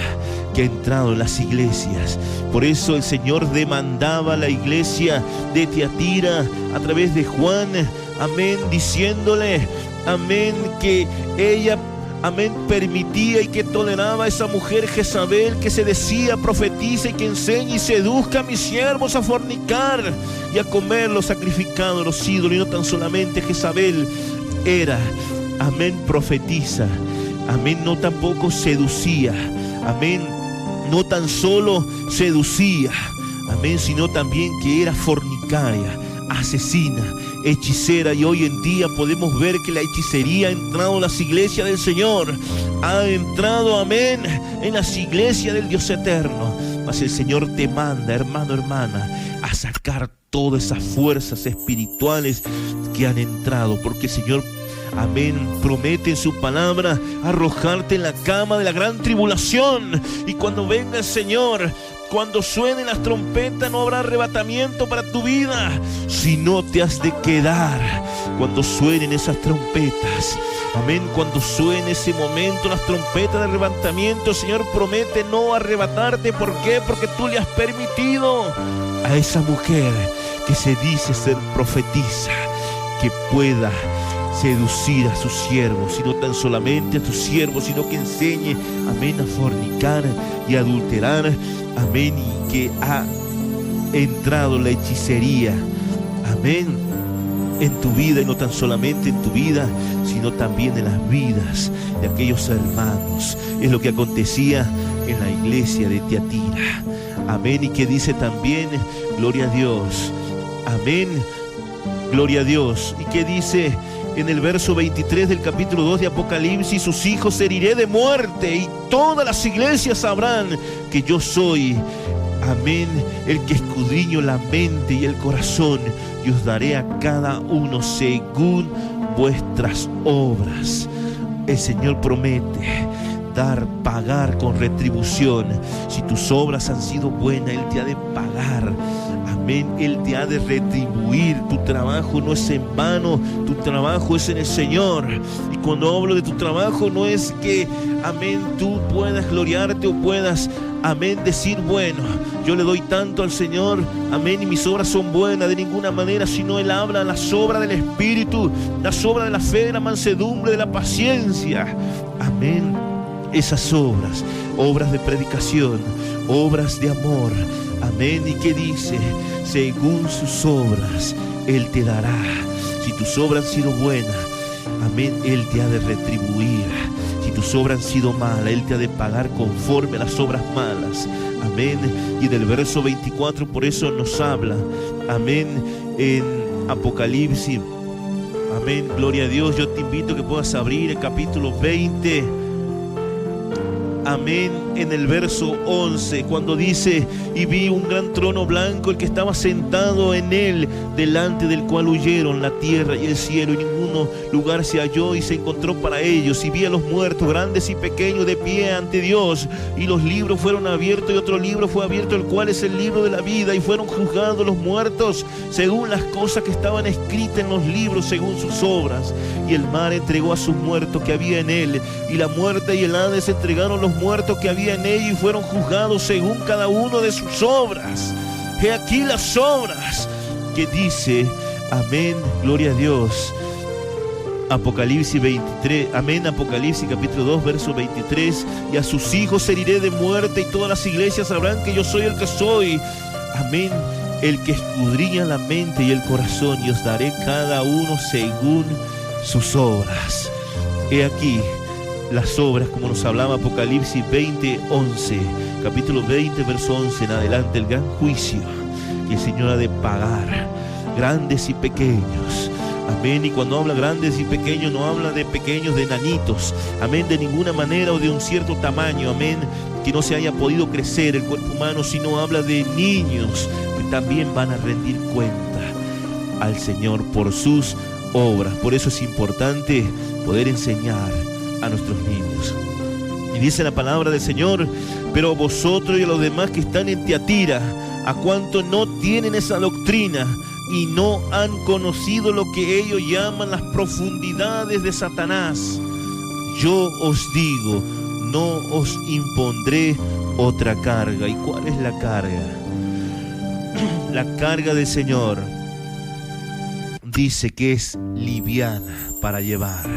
Speaker 1: que ha entrado en las iglesias. Por eso el Señor demandaba a la iglesia de Tiatira a través de Juan, amén, diciéndole, amén, que ella, amén, permitía y que toleraba a esa mujer Jezabel, que se decía profetiza y que enseña y seduzca a mis siervos a fornicar y a comer lo sacrificado a los ídolos. Y no tan solamente Jezabel era, amén, profetiza, amén, no tampoco seducía, amén, no tan solo seducía, amén, sino también que era fornicaria, asesina, hechicera. Y hoy en día podemos ver que la hechicería ha entrado en las iglesias del Señor, ha entrado, amén, en las iglesias del Dios eterno. Mas el Señor te manda, hermano, hermana, a sacar todas esas fuerzas espirituales que han entrado, porque el Señor, amén, promete en su palabra arrojarte en la cama de la gran tribulación. Y cuando venga el Señor, cuando suenen las trompetas, no habrá arrebatamiento para tu vida, sino te has de quedar cuando suenen esas trompetas. Amén, cuando suene ese momento, las trompetas de arrebatamiento, el Señor promete no arrebatarte. ¿Por qué? Porque tú le has permitido a esa mujer que se dice ser profetisa que pueda seducir a sus siervos, y no tan solamente a tus siervos, sino que enseñe, amén, a fornicar y a adulterar, amén, y que ha entrado la hechicería, amén, en tu vida, y no tan solamente en tu vida, sino también en las vidas de aquellos hermanos. Es lo que acontecía en la iglesia de Tiatira, amén, y que dice también, gloria a Dios, amén, gloria a Dios, y que dice en el verso 23 del capítulo 2 de Apocalipsis: sus hijos heriré de muerte, y todas las iglesias sabrán que yo soy, amén, el que escudriño la mente y el corazón, y os daré a cada uno según vuestras obras. El Señor promete pagar con retribución. Si tus obras han sido buenas, Él te ha de pagar, amén, Él te ha de retribuir. Tu trabajo no es en vano, tu trabajo es en el Señor. Y cuando hablo de tu trabajo, no es que, amén, tú puedas gloriarte o puedas, amén, decir, bueno, yo le doy tanto al Señor, amén, y mis obras son buenas. De ninguna manera, sino Él habla las obras del Espíritu, las obras de la fe, de la mansedumbre, de la paciencia, amén. Esas obras, obras de predicación, obras de amor, amén. ¿Y qué dice? Según sus obras Él te dará. Si tus obras han sido buenas, amén, Él te ha de retribuir. Si tus obras han sido malas, Él te ha de pagar conforme a las obras malas, amén. Y del verso 24 por eso nos habla, amén, en Apocalipsis, amén, gloria a Dios. Yo te invito a que puedas abrir el capítulo 20, amén, en el verso 11, cuando dice: y vi un gran trono blanco, el que estaba sentado en él, delante del cual huyeron la tierra y el cielo, y ninguno lugar se halló y se encontró para ellos. Y vi a los muertos, grandes y pequeños, de pie ante Dios, y los libros fueron abiertos, y otro libro fue abierto, el cual es el libro de la vida, y fueron juzgados los muertos según las cosas que estaban escritas en los libros, según sus obras. Y el mar entregó a sus muertos que había en él, y la muerte y el Hades entregaron los muertos que había en ellos, y fueron juzgados según cada uno de sus obras. He aquí las obras que dice, amén, gloria a Dios, Apocalipsis 23, amén, Apocalipsis capítulo 2, verso 23, y a sus hijos heriré de muerte, y todas las iglesias sabrán que yo soy el que soy, amén, el que escudriña la mente y el corazón, y os daré cada uno según sus obras. He aquí las obras, como nos hablaba Apocalipsis 20, 11, capítulo 20, verso 11 en adelante, el gran juicio que el Señor ha de pagar, grandes y pequeños. Amén, y cuando habla grandes y pequeños, no habla de pequeños, de enanitos, amén, de ninguna manera o de un cierto tamaño, amén, que no se haya podido crecer el cuerpo humano, sino habla de niños que también van a rendir cuenta al Señor por sus obras. Por eso es importante poder enseñar a nuestros niños. Y dice la palabra del Señor: pero vosotros y a los demás que están en Tiatira, a cuanto no tienen esa doctrina y no han conocido lo que ellos llaman las profundidades de Satanás, yo os digo, no os impondré otra carga. ¿Y cuál es la carga? La carga del Señor dice que es liviana para llevar.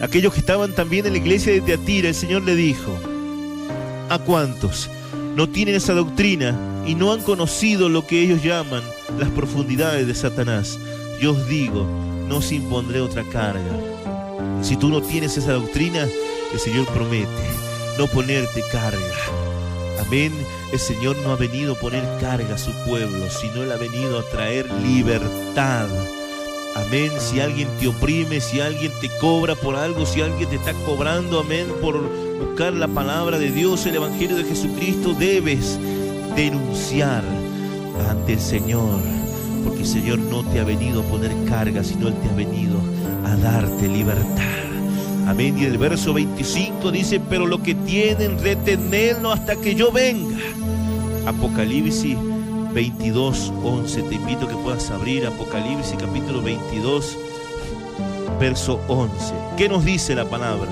Speaker 1: Aquellos que estaban también en la iglesia de Tiatira, el Señor le dijo: ¿a cuántos no tienen esa doctrina y no han conocido lo que ellos llaman las profundidades de Satanás? Yo os digo, no os impondré otra carga. Si tú no tienes esa doctrina, el Señor promete no ponerte carga. Amén. El Señor no ha venido a poner carga a su pueblo, sino Él ha venido a traer libertad. Amén. Si alguien te oprime, si alguien te cobra por algo, si alguien te está cobrando, amén, por buscar la palabra de Dios, el Evangelio de Jesucristo, debes denunciar ante el Señor, porque el Señor no te ha venido a poner carga, sino Él te ha venido a darte libertad. Amén. Y el verso 25 dice: pero lo que tienen, retenedlo hasta que yo venga. Apocalipsis 22, 11. Te invito a que puedas abrir Apocalipsis capítulo 22, verso 11. ¿Qué nos dice la palabra?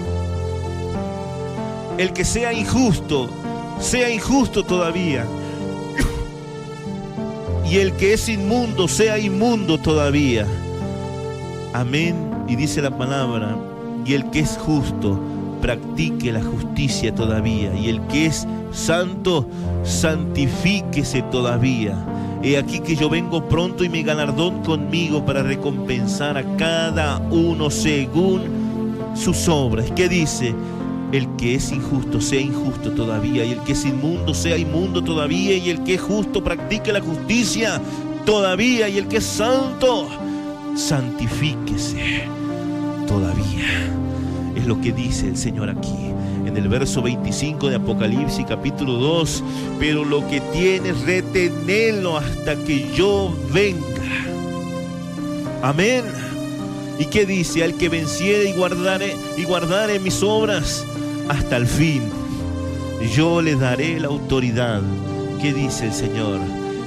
Speaker 1: El que sea injusto todavía. Y el que es inmundo, sea inmundo todavía. Amén. Y dice la palabra: y el que es justo, practique la justicia todavía. Y el que es santo, santifíquese todavía. He aquí que yo vengo pronto y mi galardón conmigo para recompensar a cada uno según sus obras. ¿Qué dice? El que es injusto, sea injusto todavía. Y el que es inmundo, sea inmundo todavía. Y el que es justo, practique la justicia todavía. Y el que es santo, santifíquese todavía. Es lo que dice el Señor aquí en el verso 25 de Apocalipsis capítulo 2. Pero lo que tienes, retenedlo hasta que yo venga. Amén. ¿Y qué dice? Al que venciere y guardare mis obras hasta el fin, yo le daré la autoridad. ¿Qué dice el Señor?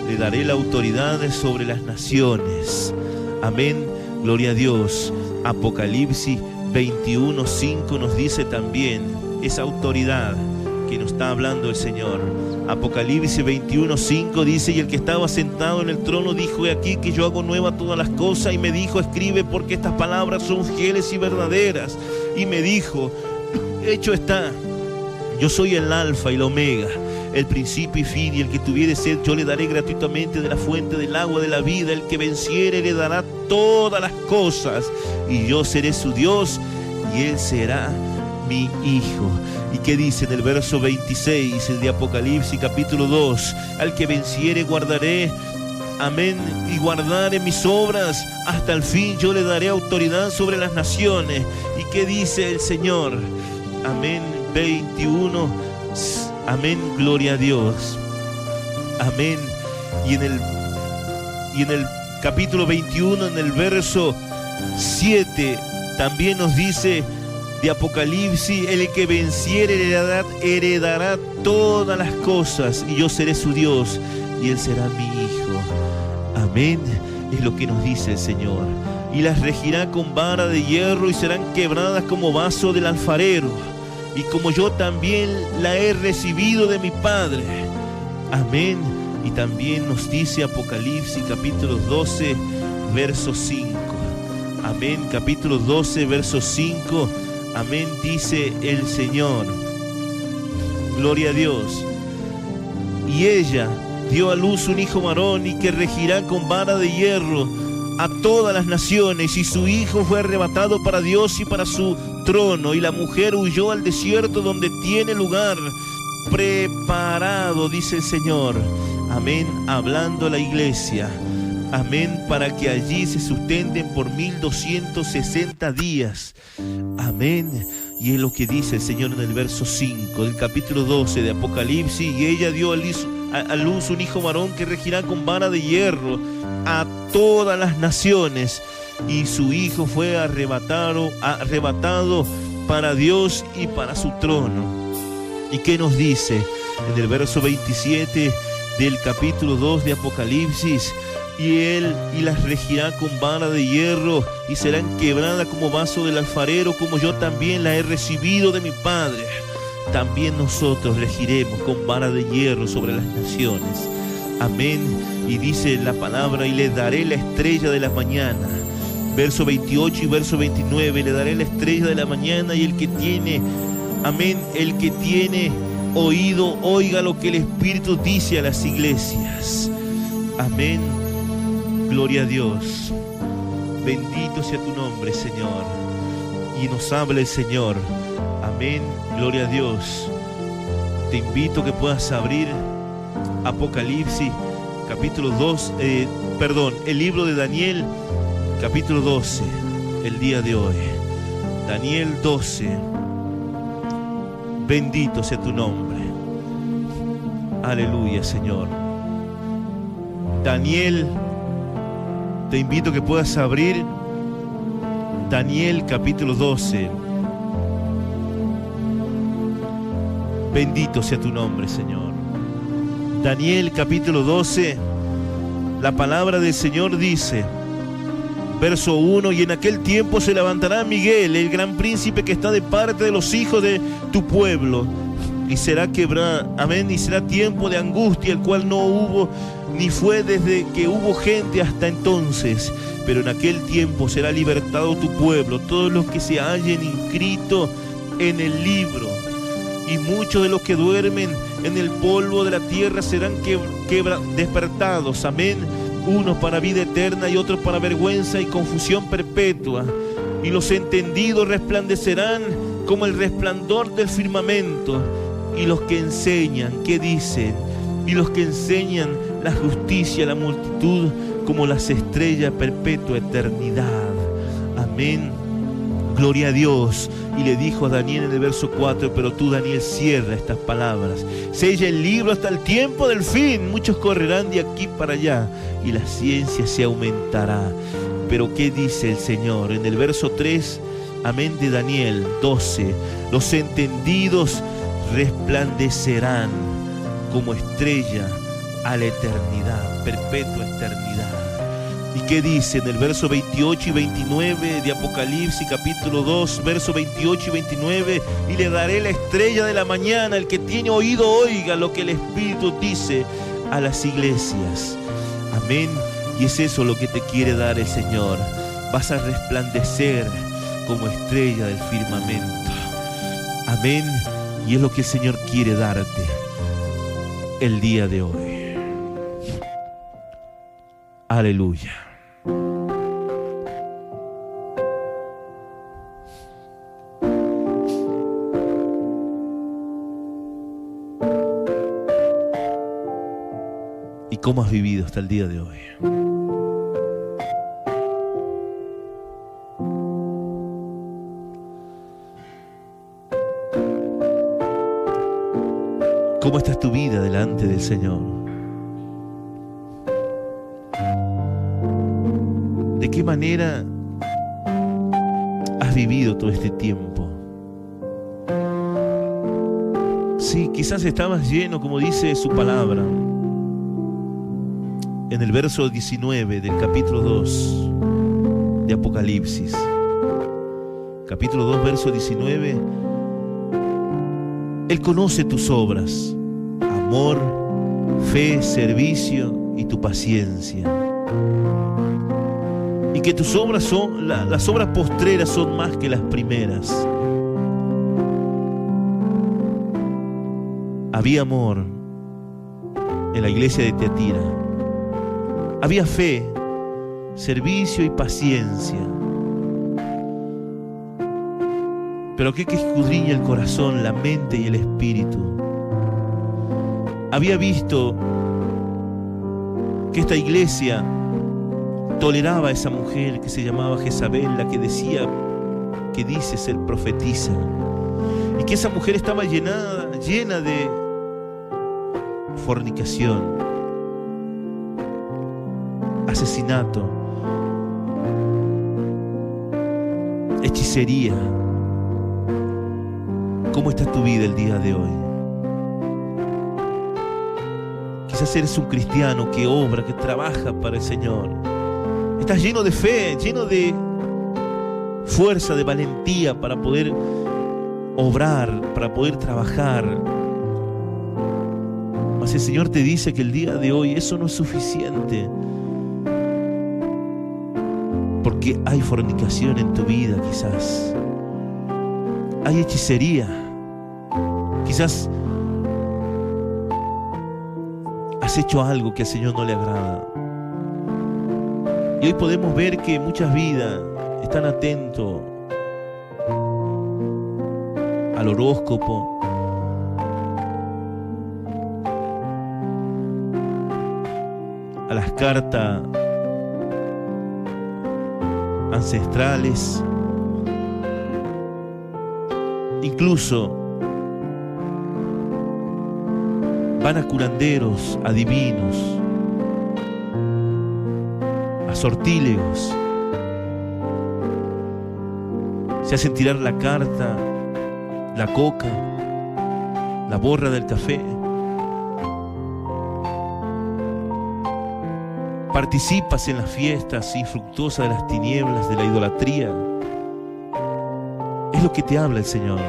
Speaker 1: Le daré la autoridad sobre las naciones. Amén. Gloria a Dios. Apocalipsis 21:5 nos dice también esa autoridad que nos está hablando el Señor. Apocalipsis 21:5 dice: y el que estaba sentado en el trono dijo: he aquí que yo hago nueva todas las cosas. Y me dijo: escribe, porque estas palabras son fieles y verdaderas. Y me dijo: hecho está. Yo soy el alfa y la omega, el principio y fin. Y el que tuviere sed, yo le daré gratuitamente de la fuente del agua de la vida. El que venciere le dará todas las cosas, y yo seré su Dios, y él será mi hijo. ¿Y qué dice en el verso 26 de Apocalipsis capítulo 2? Al que venciere guardaré, amén, y guardare mis obras hasta el fin, yo le daré autoridad sobre las naciones. ¿Y qué dice el Señor? Amén. 21, amén, gloria a Dios. Amén. Y en el capítulo 21, en el verso 7, también nos dice de Apocalipsis: el que venciere heredará todas las cosas, y yo seré su Dios, y él será mi hijo. Amén. Es lo que nos dice el Señor. Y las regirá con vara de hierro, y serán quebradas como vaso del alfarero, y como yo también la he recibido de mi Padre. Amén. Y también nos dice Apocalipsis capítulo 12, verso 5. Amén. Capítulo 12, verso 5. Amén, dice el Señor. Gloria a Dios. Y ella dio a luz un hijo varón, y que regirá con vara de hierro a todas las naciones, y su hijo fue arrebatado para Dios y para su trono, y la mujer huyó al desierto, donde tiene lugar preparado, dice el Señor. Amén, hablando a la iglesia. Amén, para que allí se sustenten por 1260 días. Amén. Y es lo que dice el Señor en el verso 5 del capítulo 12 de Apocalipsis. Y ella dio a luz un hijo varón, que regirá con vara de hierro a todas las naciones, y su hijo fue arrebatado para Dios y para su trono. ¿Y qué nos dice en el verso 27 del capítulo 2 de Apocalipsis? Y las regirá con vara de hierro, y serán quebradas como vaso del alfarero, como yo también la he recibido de mi Padre. También nosotros regiremos con vara de hierro sobre las naciones. Amén. Y dice la palabra: y le daré la estrella de la mañana. Verso 28 y verso 29. Le daré la estrella de la mañana, y el que tiene, amén, el que tiene oído, oiga lo que el Espíritu dice a las iglesias. Amén. Gloria a Dios. Bendito sea tu nombre, Señor. Y nos habla el Señor. Amén. Gloria a Dios. Te invito a que puedas abrir Apocalipsis capítulo 2, el libro de Daniel, capítulo 12, el día de hoy. Daniel 12. Bendito sea tu nombre. Aleluya, Señor. Daniel, te invito a que puedas abrir Daniel capítulo 12. Bendito sea tu nombre, Señor. Daniel capítulo 12, la palabra del Señor dice, verso 1: y en aquel tiempo se levantará Miguel, el gran príncipe que está de parte de los hijos de tu pueblo, y será quebrado, amén, y será tiempo de angustia, el cual no hubo ni fue desde que hubo gente hasta entonces. Pero en aquel tiempo será libertado tu pueblo, todos los que se hallen inscritos en el libro. Y muchos de los que duermen en el polvo de la tierra serán despertados. Amén. Unos para vida eterna y otros para vergüenza y confusión perpetua. Y los entendidos resplandecerán como el resplandor del firmamento. Y los que enseñan, ¿qué dicen? Y los que enseñan la justicia a la multitud como las estrellas perpetua eternidad. Amén. Gloria a Dios. Y le dijo a Daniel en el verso 4: pero tú, Daniel, cierra estas palabras, sella el libro hasta el tiempo del fin. Muchos correrán de aquí para allá, y la ciencia se aumentará. Pero ¿qué dice el Señor? En el verso 3, amén, de Daniel 12: los entendidos resplandecerán como estrella a la eternidad, perpetua eternidad. ¿Y qué dice en el verso 28 y 29 de Apocalipsis capítulo 2, verso 28 y 29? Y le daré la estrella de la mañana, el que tiene oído oiga lo que el Espíritu dice a las iglesias. Amén. Y es eso lo que te quiere dar el Señor. Vas a resplandecer como estrella del firmamento. Amén. Y es lo que el Señor quiere darte el día de hoy. Aleluya. ¿Y cómo has vivido hasta el día de hoy? ¿Cómo está tu vida delante del Señor? ¿De qué manera has vivido todo este tiempo? Sí, quizás estabas lleno, como dice su palabra, en el verso 19 del capítulo 2 de Apocalipsis. Capítulo 2, verso 19. Él conoce tus obras, amor, fe, servicio y tu paciencia. Y que tus obras son, las obras postreras son más que las primeras. Había amor en la iglesia de Tiatira. Había fe, servicio y paciencia. Pero aquel que escudriña el corazón, la mente y el espíritu, había visto que esta iglesia toleraba a esa mujer que se llamaba Jezabel, la que decía que dice ser profetisa, y que esa mujer estaba llena de fornicación, asesinato, hechicería. ¿Cómo está tu vida el día de hoy? Quizás eres un cristiano que obra, que trabaja para el Señor. Estás lleno de fe, lleno de fuerza, de valentía para poder obrar, para poder trabajar. Mas el Señor te dice que el día de hoy eso no es suficiente, porque hay fornicación en tu vida, quizás. Hay hechicería. Quizás has hecho algo que al Señor no le agrada. Y hoy podemos ver que muchas vidas están atentos al horóscopo, a las cartas ancestrales, incluso van a curanderos, adivinos, a sortílegos. Se hacen tirar la carta, la coca, la borra del café. Participas en las fiestas infructuosas de las tinieblas, de la idolatría. Es lo que te habla el Señor.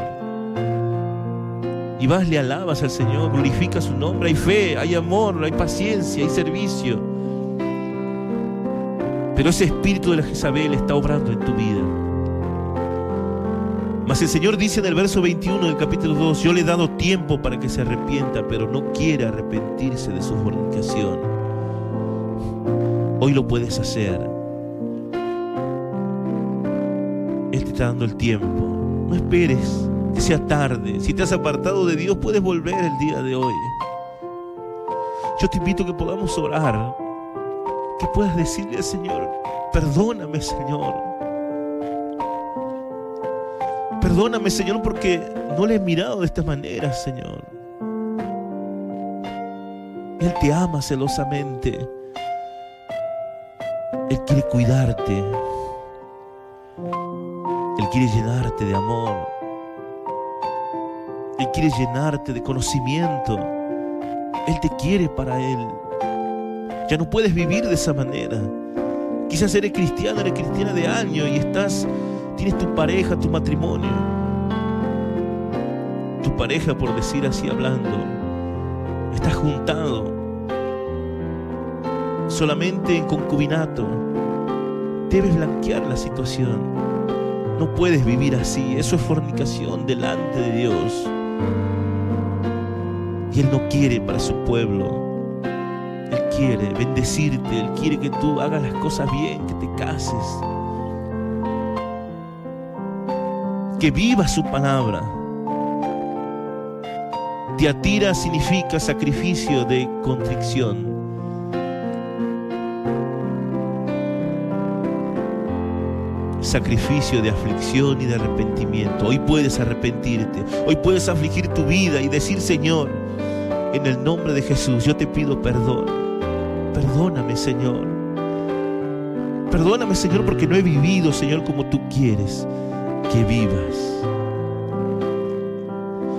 Speaker 1: Y vas, le alabas al Señor, glorificas su nombre. Hay fe, hay amor, hay paciencia, hay servicio. Pero ese espíritu de la Jezabel está obrando en tu vida. Mas el Señor dice en el verso 21 del capítulo 2: yo le he dado tiempo para que se arrepienta, pero no quiere arrepentirse de su fornicación. Hoy lo puedes hacer. Él te está dando el tiempo. No esperes que sea tarde. Si te has apartado de Dios, puedes volver el día de hoy. Yo te invito a que podamos orar, que puedas decirle al Señor: perdóname, Señor. Perdóname, Señor, porque no le he mirado de esta manera, Señor. Él te ama celosamente. Él quiere cuidarte. Él quiere llenarte de amor. Él quiere llenarte de conocimiento. Él te quiere para Él. Ya no puedes vivir de esa manera. Quizás eres cristiano, eres cristiana de años y tienes tu pareja, tu matrimonio. Tu pareja, por decir así, hablando, estás juntado solamente en concubinato. Debes blanquear la situación. No puedes vivir así. Eso es fornicación delante de Dios. Y Él no quiere para su pueblo. Él quiere bendecirte. Él quiere que tú hagas las cosas bien, que te cases, que vivas su palabra. Tiatira significa sacrificio de contrición. Sacrificio de aflicción y de arrepentimiento. Hoy puedes arrepentirte. Hoy puedes afligir tu vida y decir: Señor, en el nombre de Jesús, yo te pido perdón. Perdóname, Señor. Perdóname, Señor, porque no he vivido, Señor, como tú quieres que vivas.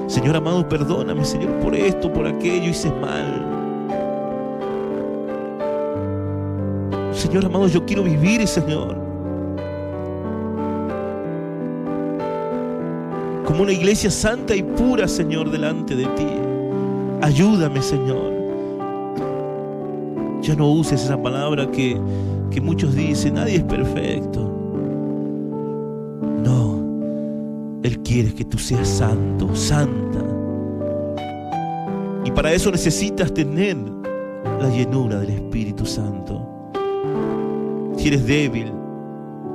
Speaker 1: Señor amado, perdóname, Señor, por esto, por aquello, hice mal. Señor amado, yo quiero vivir, Señor, como una iglesia santa y pura, Señor, delante de ti. Ayúdame, Señor. Ya no uses esa palabra que que muchos dicen, nadie es perfecto. No, Él quiere que tú seas santo, santa. Y para eso necesitas tener la llenura del Espíritu Santo. Si eres débil,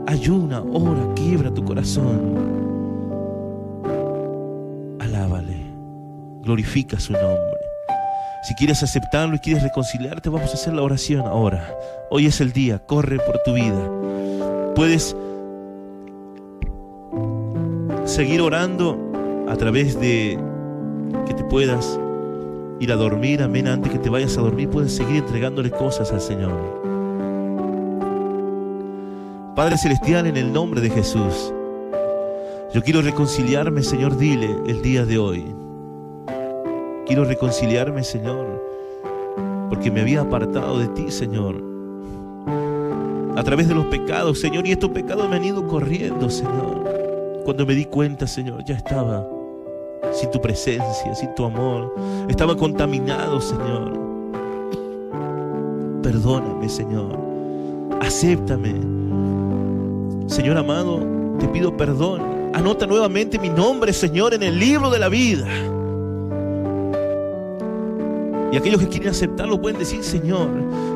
Speaker 1: ayuna, ora, quiebra tu corazón. Alábale, glorifica su nombre. Si quieres aceptarlo y quieres reconciliarte, vamos a hacer la oración ahora. Hoy es el día, corre por tu vida. Puedes seguir orando a través de que te puedas ir a dormir, amén. Antes que te vayas a dormir, puedes seguir entregándole cosas al Señor. Padre Celestial, en el nombre de Jesús, yo quiero reconciliarme, Señor, dile el día de hoy. Quiero reconciliarme, Señor, porque me había apartado de ti, Señor, a través de los pecados, Señor, y estos pecados me han ido corriendo, Señor. Cuando me di cuenta, Señor, ya estaba sin tu presencia, sin tu amor. Estaba contaminado, Señor. Perdóname, Señor. Acéptame. Señor amado, te pido perdón. Anota nuevamente mi nombre, Señor, en el libro de la vida. Y aquellos que quieren aceptarlo pueden decir, Señor,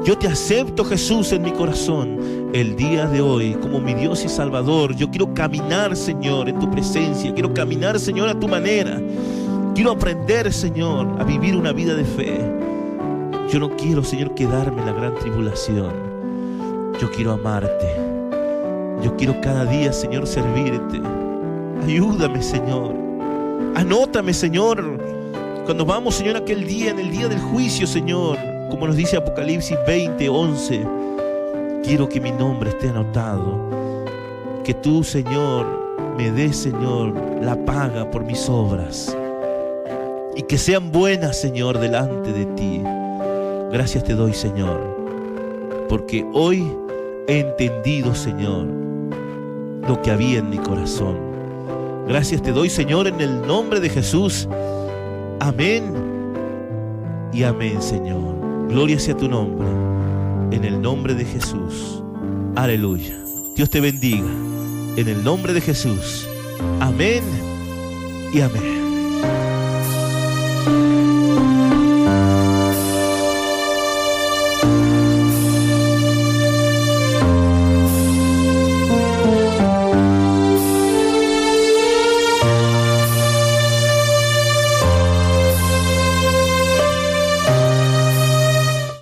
Speaker 1: yo te acepto, Jesús, en mi corazón. El día de hoy, como mi Dios y Salvador, yo quiero caminar, Señor, en tu presencia. Quiero caminar, Señor, a tu manera. Quiero aprender, Señor, a vivir una vida de fe. Yo no quiero, Señor, quedarme en la gran tribulación. Yo quiero amarte. Yo quiero cada día, Señor, servirte. Ayúdame, Señor. Anótame, Señor. Cuando vamos, Señor, aquel día, en el día del juicio, Señor, como nos dice Apocalipsis 20:11, quiero que mi nombre esté anotado. Que tú, Señor, me des, Señor, la paga por mis obras. Y que sean buenas, Señor, delante de ti. Gracias te doy, Señor, porque hoy he entendido, Señor, lo que había en mi corazón. Gracias te doy, Señor, en el nombre de Jesús. Amén y amén, Señor. Gloria sea tu nombre, en el nombre de Jesús. Aleluya. Dios te bendiga, en el nombre de Jesús. Amén y amén.